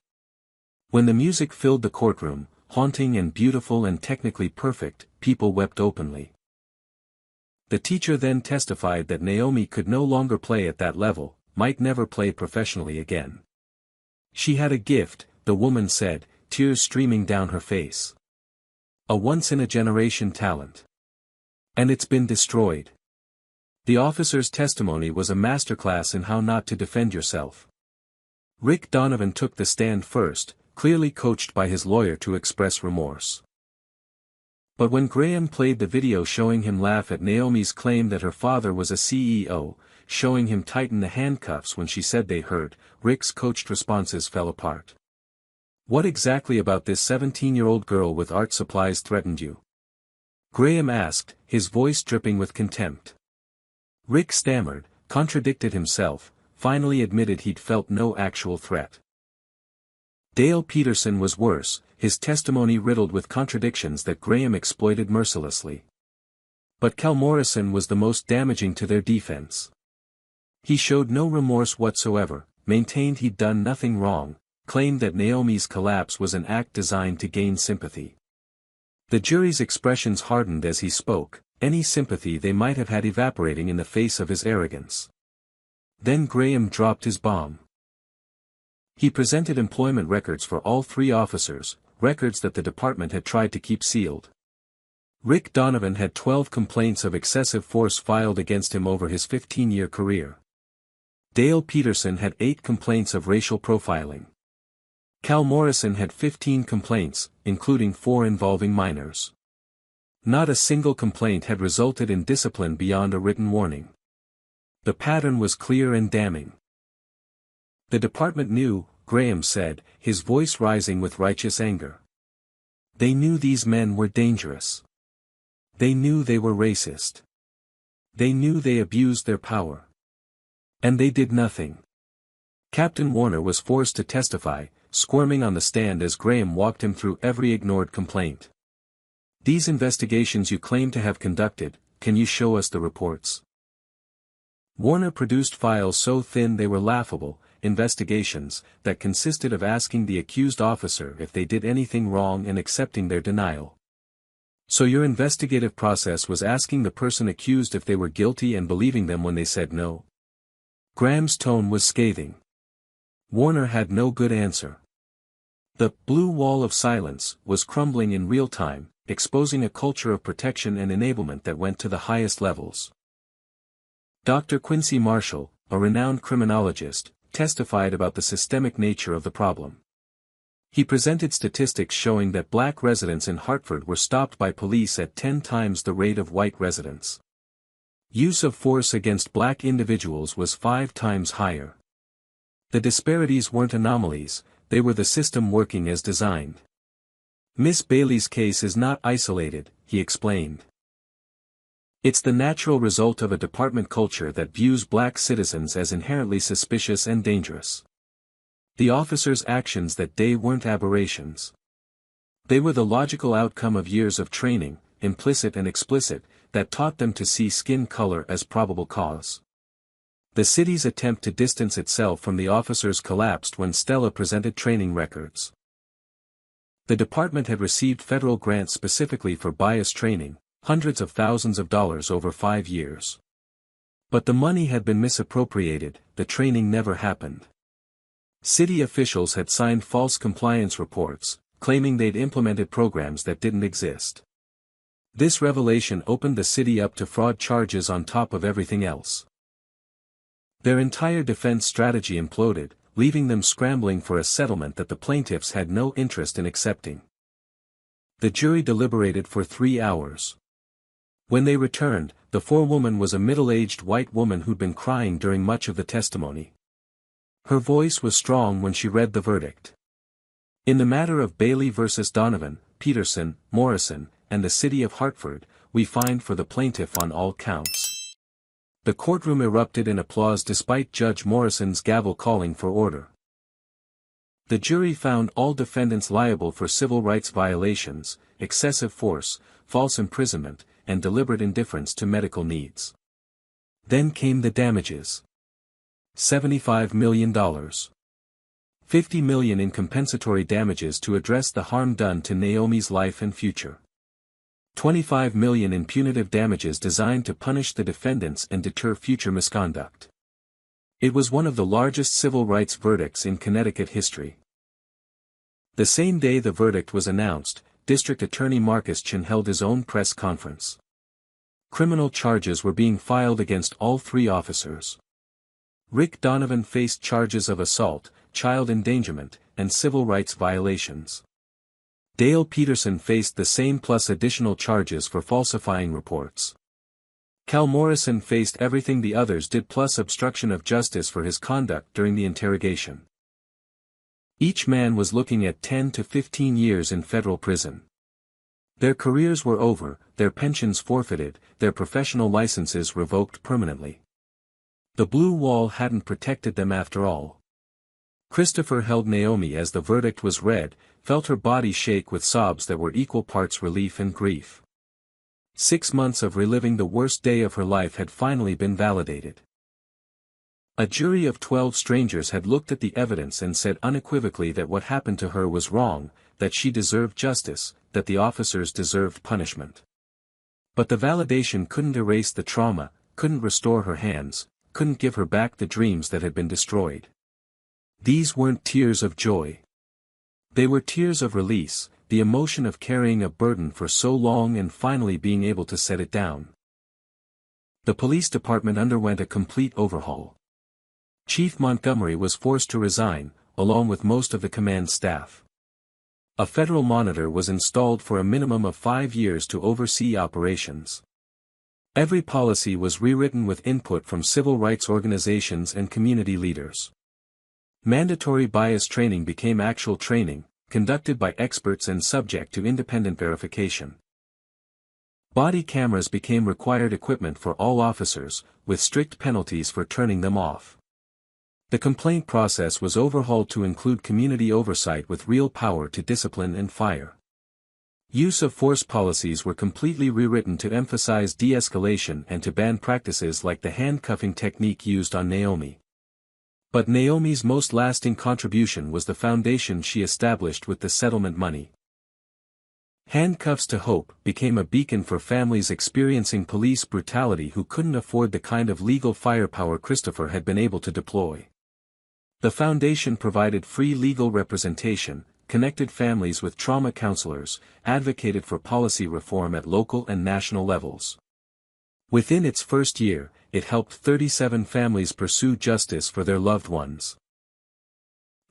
When the music filled the courtroom, haunting and beautiful and technically perfect, people wept openly. The teacher then testified that Naomi could no longer play at that level, might never play professionally again. She had a gift, the woman said, tears streaming down her face. A once-in-a-generation talent. And it's been destroyed. The officer's testimony was a masterclass in how not to defend yourself. Rick Donovan took the stand first, clearly coached by his lawyer to express remorse. But when Graham played the video showing him laugh at Naomi's claim that her father was a CEO, showing him tighten the handcuffs when she said they hurt, Rick's coached responses fell apart. "What exactly about this 17-year-old girl with art supplies threatened you?" Graham asked, his voice dripping with contempt. Rick stammered, contradicted himself, finally admitted he'd felt no actual threat. Dale Peterson was worse, his testimony riddled with contradictions that Graham exploited mercilessly. But Cal Morrison was the most damaging to their defense. He showed no remorse whatsoever, maintained he'd done nothing wrong, claimed that Naomi's collapse was an act designed to gain sympathy. The jury's expressions hardened as he spoke, any sympathy they might have had evaporating in the face of his arrogance. Then Graham dropped his bomb. He presented employment records for all 3 officers, records that the department had tried to keep sealed. Rick Donovan had 12 complaints of excessive force filed against him over his 15-year career. Dale Peterson had 8 complaints of racial profiling. Cal Morrison had 15 complaints, including 4 involving minors. Not a single complaint had resulted in discipline beyond a written warning. The pattern was clear and damning. The department knew, Graham said, his voice rising with righteous anger. They knew these men were dangerous. They knew they were racist. They knew they abused their power. And they did nothing. Captain Warner was forced to testify, squirming on the stand as Graham walked him through every ignored complaint. "These investigations you claim to have conducted, can you show us the reports?" Warner produced files so thin they were laughable, investigations, that consisted of asking the accused officer if they did anything wrong and accepting their denial. "So your investigative process was asking the person accused if they were guilty and believing them when they said no?" Graham's tone was scathing. Warner had no good answer. The blue wall of silence was crumbling in real time, exposing a culture of protection and enablement that went to the highest levels. Dr. Quincy Marshall, a renowned criminologist, testified about the systemic nature of the problem. He presented statistics showing that black residents in Hartford were stopped by police at 10 times the rate of white residents. Use of force against black individuals was 5 times higher. The disparities weren't anomalies, they were the system working as designed. "Miss Bailey's case is not isolated," he explained. "It's the natural result of a department culture that views black citizens as inherently suspicious and dangerous. The officers' actions that day weren't aberrations. They were the logical outcome of years of training, implicit and explicit, that taught them to see skin color as probable cause." The city's attempt to distance itself from the officers collapsed when Stella presented training records. The department had received federal grants specifically for bias training, hundreds of thousands of dollars over 5 years. But the money had been misappropriated, the training never happened. City officials had signed false compliance reports, claiming they'd implemented programs that didn't exist. This revelation opened the city up to fraud charges on top of everything else. Their entire defense strategy imploded, leaving them scrambling for a settlement that the plaintiffs had no interest in accepting. The jury deliberated for 3 hours. When they returned, the forewoman was a middle-aged white woman who'd been crying during much of the testimony. Her voice was strong when she read the verdict. In the matter of Bailey versus Donovan, Peterson, Morrison, and the city of Hartford, we find for the plaintiff on all counts. The courtroom erupted in applause despite Judge Morrison's gavel calling for order. The jury found all defendants liable for civil rights violations, excessive force, false imprisonment, and deliberate indifference to medical needs. Then came the damages. $75 million. $50 million in compensatory damages to address the harm done to Naomi's life and future. $25 million in punitive damages designed to punish the defendants and deter future misconduct. It was one of the largest civil rights verdicts in Connecticut history. The same day the verdict was announced, District Attorney Marcus Chin held his own press conference. Criminal charges were being filed against all 3 officers. Rick Donovan faced charges of assault, child endangerment, and civil rights violations. Dale Peterson faced the same plus additional charges for falsifying reports. Cal Morrison faced everything the others did plus obstruction of justice for his conduct during the interrogation. Each man was looking at 10 to 15 years in federal prison. Their careers were over, their pensions forfeited, their professional licenses revoked permanently. The blue wall hadn't protected them after all. Christopher held Naomi as the verdict was read, felt her body shake with sobs that were equal parts relief and grief. 6 months of reliving the worst day of her life had finally been validated. A jury of 12 strangers had looked at the evidence and said unequivocally that what happened to her was wrong, that she deserved justice, that the officers deserved punishment. But the validation couldn't erase the trauma, couldn't restore her hands, couldn't give her back the dreams that had been destroyed. These weren't tears of joy. They were tears of release, the emotion of carrying a burden for so long and finally being able to set it down. The police department underwent a complete overhaul. Chief Montgomery was forced to resign, along with most of the command staff. A federal monitor was installed for a minimum of 5 years to oversee operations. Every policy was rewritten with input from civil rights organizations and community leaders. Mandatory bias training became actual training, conducted by experts and subject to independent verification. Body cameras became required equipment for all officers, with strict penalties for turning them off. The complaint process was overhauled to include community oversight with real power to discipline and fire. Use of force policies were completely rewritten to emphasize de-escalation and to ban practices like the handcuffing technique used on Naomi. But Naomi's most lasting contribution was the foundation she established with the settlement money. Handcuffs to Hope became a beacon for families experiencing police brutality who couldn't afford the kind of legal firepower Christopher had been able to deploy. The foundation provided free legal representation, connected families with trauma counselors, advocated for policy reform at local and national levels. Within its first year, it helped 37 families pursue justice for their loved ones.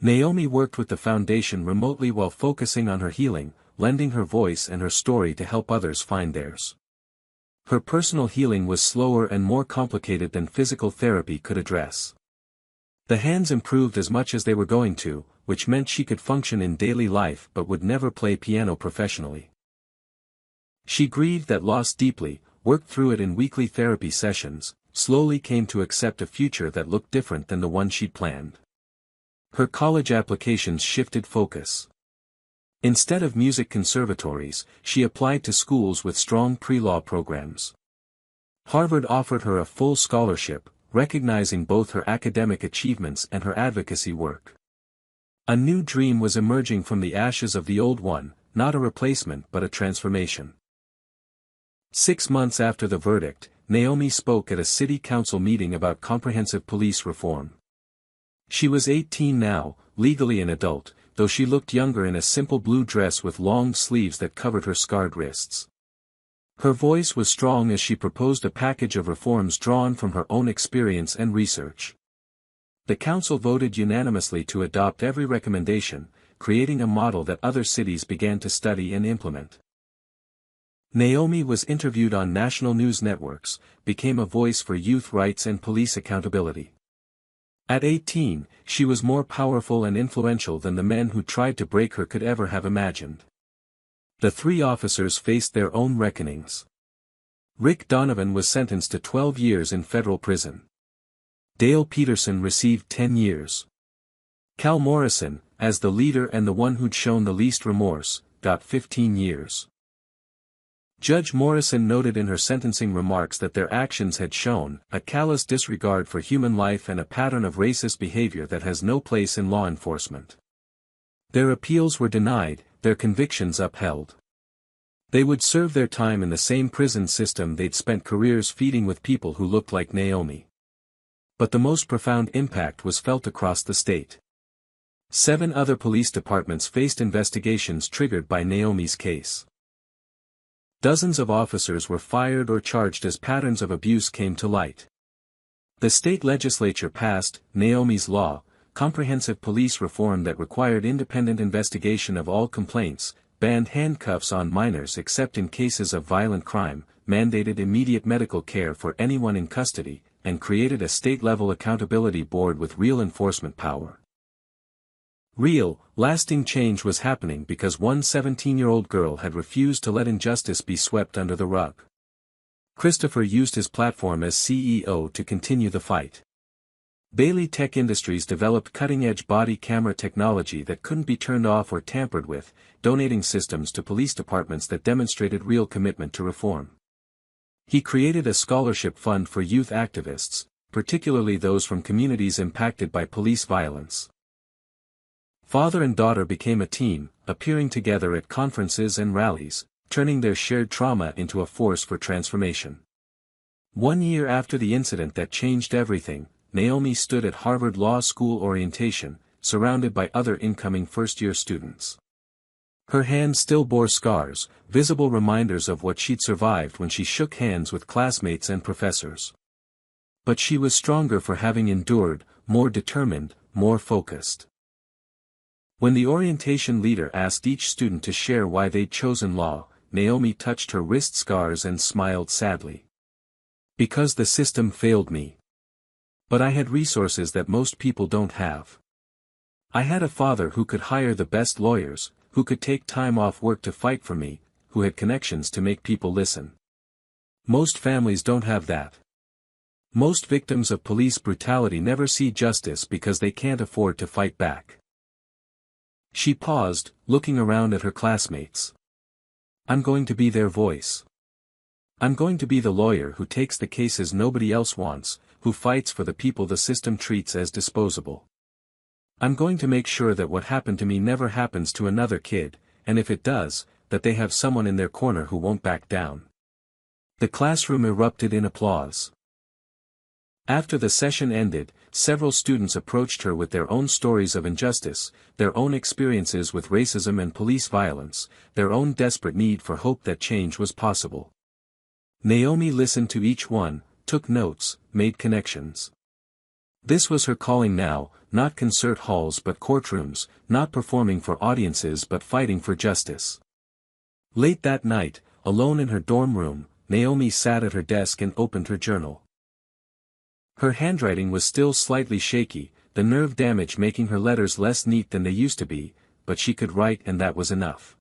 Naomi worked with the foundation remotely while focusing on her healing, lending her voice and her story to help others find theirs. Her personal healing was slower and more complicated than physical therapy could address. The hands improved as much as they were going to, which meant she could function in daily life but would never play piano professionally. She grieved that loss deeply, worked through it in weekly therapy sessions, slowly came to accept a future that looked different than the one she'd planned. Her college applications shifted focus. Instead of music conservatories, she applied to schools with strong pre-law programs. Harvard offered her a full scholarship, recognizing both her academic achievements and her advocacy work. A new dream was emerging from the ashes of the old one, not a replacement but a transformation. 6 months after the verdict, Naomi spoke at a city council meeting about comprehensive police reform. She was 18 now, legally an adult, though she looked younger in a simple blue dress with long sleeves that covered her scarred wrists. Her voice was strong as she proposed a package of reforms drawn from her own experience and research. The council voted unanimously to adopt every recommendation, creating a model that other cities began to study and implement. Naomi was interviewed on national news networks, became a voice for youth rights and police accountability. At 18, she was more powerful and influential than the men who tried to break her could ever have imagined. The three officers faced their own reckonings. Rick Donovan was sentenced to 12 years in federal prison. Dale Peterson received 10 years. Cal Morrison, as the leader and the one who'd shown the least remorse, got 15 years. Judge Morrison noted in her sentencing remarks that their actions had shown a callous disregard for human life and a pattern of racist behavior that has no place in law enforcement. Their appeals were denied, their convictions upheld. They would serve their time in the same prison system they'd spent careers feeding with people who looked like Naomi. But the most profound impact was felt across the state. 7 other police departments faced investigations triggered by Naomi's case. Dozens of officers were fired or charged as patterns of abuse came to light. The state legislature passed Naomi's Law, comprehensive police reform that required independent investigation of all complaints, banned handcuffs on minors except in cases of violent crime, mandated immediate medical care for anyone in custody, and created a state-level accountability board with real enforcement power. Real, lasting change was happening because one 17-year-old girl had refused to let injustice be swept under the rug. Christopher used his platform as CEO to continue the fight. Bailey Tech Industries developed cutting-edge body camera technology that couldn't be turned off or tampered with, donating systems to police departments that demonstrated real commitment to reform. He created a scholarship fund for youth activists, particularly those from communities impacted by police violence. Father and daughter became a team, appearing together at conferences and rallies, turning their shared trauma into a force for transformation. 1 year after the incident that changed everything, Naomi stood at Harvard Law School orientation, surrounded by other incoming first-year students. Her hand still bore scars, visible reminders of what she'd survived when she shook hands with classmates and professors. But she was stronger for having endured, more determined, more focused. When the orientation leader asked each student to share why they'd chosen law, Naomi touched her wrist scars and smiled sadly. Because the system failed me. But I had resources that most people don't have. I had a father who could hire the best lawyers, who could take time off work to fight for me, who had connections to make people listen. Most families don't have that. Most victims of police brutality never see justice because they can't afford to fight back. She paused, looking around at her classmates. I'm going to be their voice. I'm going to be the lawyer who takes the cases nobody else wants, who fights for the people the system treats as disposable. I'm going to make sure that what happened to me never happens to another kid, and if it does, that they have someone in their corner who won't back down. The classroom erupted in applause. After the session ended, several students approached her with their own stories of injustice, their own experiences with racism and police violence, their own desperate need for hope that change was possible. Naomi listened to each one, took notes, made connections. This was her calling now, not concert halls but courtrooms, not performing for audiences but fighting for justice. Late that night, alone in her dorm room, Naomi sat at her desk and opened her journal. Her handwriting was still slightly shaky, the nerve damage making her letters less neat than they used to be, but she could write and that was enough.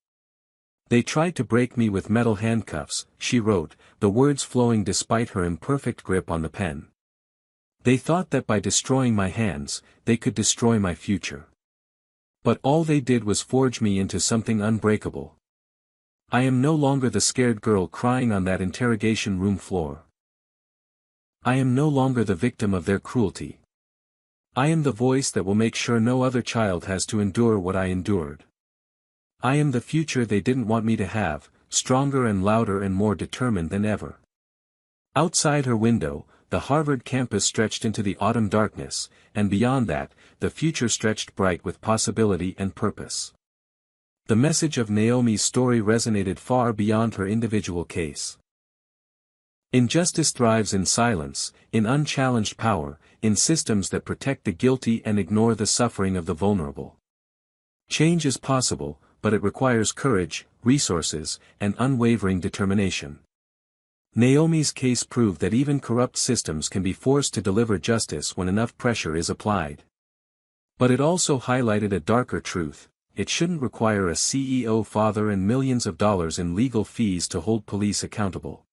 They tried to break me with metal handcuffs, she wrote, the words flowing despite her imperfect grip on the pen. They thought that by destroying my hands, they could destroy my future. But all they did was forge me into something unbreakable. I am no longer the scared girl crying on that interrogation room floor. I am no longer the victim of their cruelty. I am the voice that will make sure no other child has to endure what I endured. I am the future they didn't want me to have, stronger and louder and more determined than ever. Outside her window, the Harvard campus stretched into the autumn darkness, and beyond that, the future stretched bright with possibility and purpose. The message of Naomi's story resonated far beyond her individual case. Injustice thrives in silence, in unchallenged power, in systems that protect the guilty and ignore the suffering of the vulnerable. Change is possible, but it requires courage, resources, and unwavering determination. Naomi's case proved that even corrupt systems can be forced to deliver justice when enough pressure is applied. But it also highlighted a darker truth: it shouldn't require a CEO father and millions of dollars in legal fees to hold police accountable.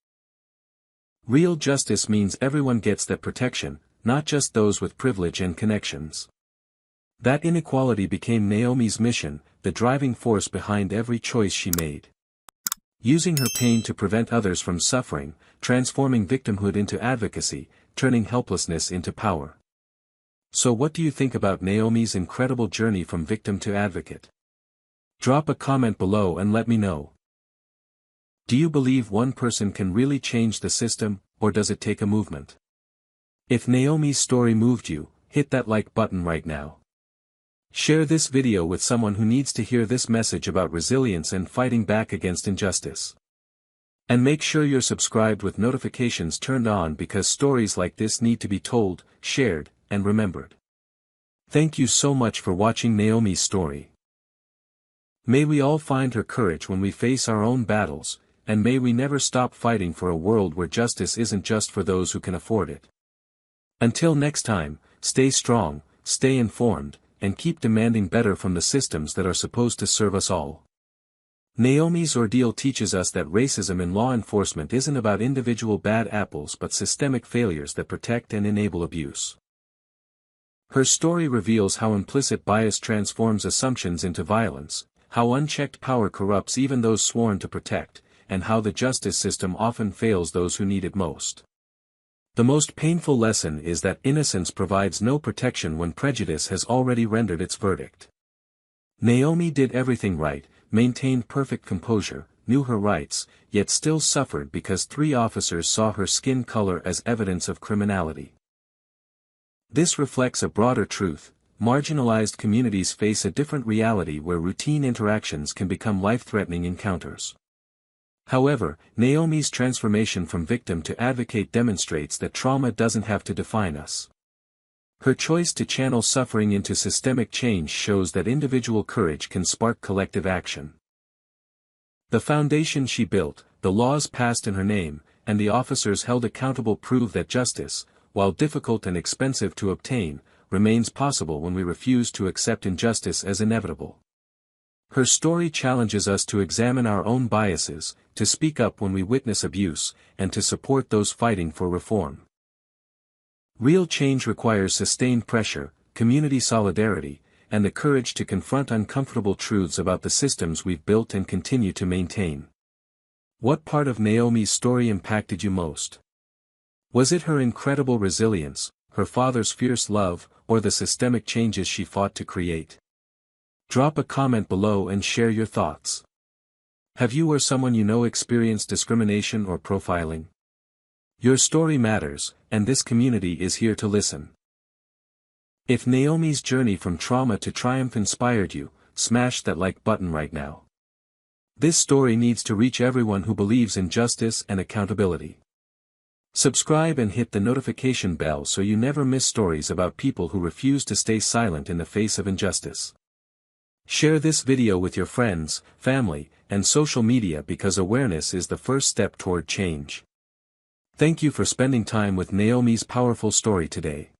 Real justice means everyone gets that protection, not just those with privilege and connections. That inequality became Naomi's mission, the driving force behind every choice she made. Using her pain to prevent others from suffering, transforming victimhood into advocacy, turning helplessness into power. So what do you think about Naomi's incredible journey from victim to advocate? Drop a comment below and let me know. Do you believe one person can really change the system, or does it take a movement? If Naomi's story moved you, hit that like button right now. Share this video with someone who needs to hear this message about resilience and fighting back against injustice. And make sure you're subscribed with notifications turned on, because stories like this need to be told, shared, and remembered. Thank you so much for watching Naomi's story. May we all find her courage when we face our own battles, and may we never stop fighting for a world where justice isn't just for those who can afford it. Until next time, stay strong, stay informed, and keep demanding better from the systems that are supposed to serve us all. Naomi's ordeal teaches us that racism in law enforcement isn't about individual bad apples but systemic failures that protect and enable abuse. Her story reveals how implicit bias transforms assumptions into violence, how unchecked power corrupts even those sworn to protect, and how the justice system often fails those who need it most. The most painful lesson is that innocence provides no protection when prejudice has already rendered its verdict. Naomi did everything right, maintained perfect composure, knew her rights, yet still suffered because 3 officers saw her skin color as evidence of criminality. This reflects a broader truth: marginalized communities face a different reality where routine interactions can become life-threatening encounters. However, Naomi's transformation from victim to advocate demonstrates that trauma doesn't have to define us. Her choice to channel suffering into systemic change shows that individual courage can spark collective action. The foundation she built, the laws passed in her name, and the officers held accountable prove that justice, while difficult and expensive to obtain, remains possible when we refuse to accept injustice as inevitable. Her story challenges us to examine our own biases, to speak up when we witness abuse, and to support those fighting for reform. Real change requires sustained pressure, community solidarity, and the courage to confront uncomfortable truths about the systems we've built and continue to maintain. What part of Naomi's story impacted you most? Was it her incredible resilience, her father's fierce love, or the systemic changes she fought to create? Drop a comment below and share your thoughts. Have you or someone you know experienced discrimination or profiling? Your story matters, and this community is here to listen. If Naomi's journey from trauma to triumph inspired you, smash that like button right now. This story needs to reach everyone who believes in justice and accountability. Subscribe and hit the notification bell so you never miss stories about people who refuse to stay silent in the face of injustice. Share this video with your friends, family, and social media, because awareness is the first step toward change. Thank you for spending time with Naomi's powerful story today.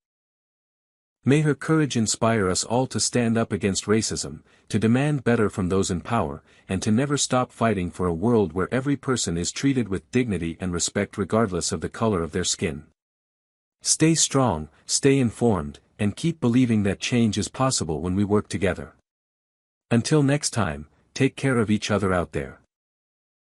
May her courage inspire us all to stand up against racism, to demand better from those in power, and to never stop fighting for a world where every person is treated with dignity and respect regardless of the color of their skin. Stay strong, stay informed, and keep believing that change is possible when we work together. Until next time, take care of each other out there.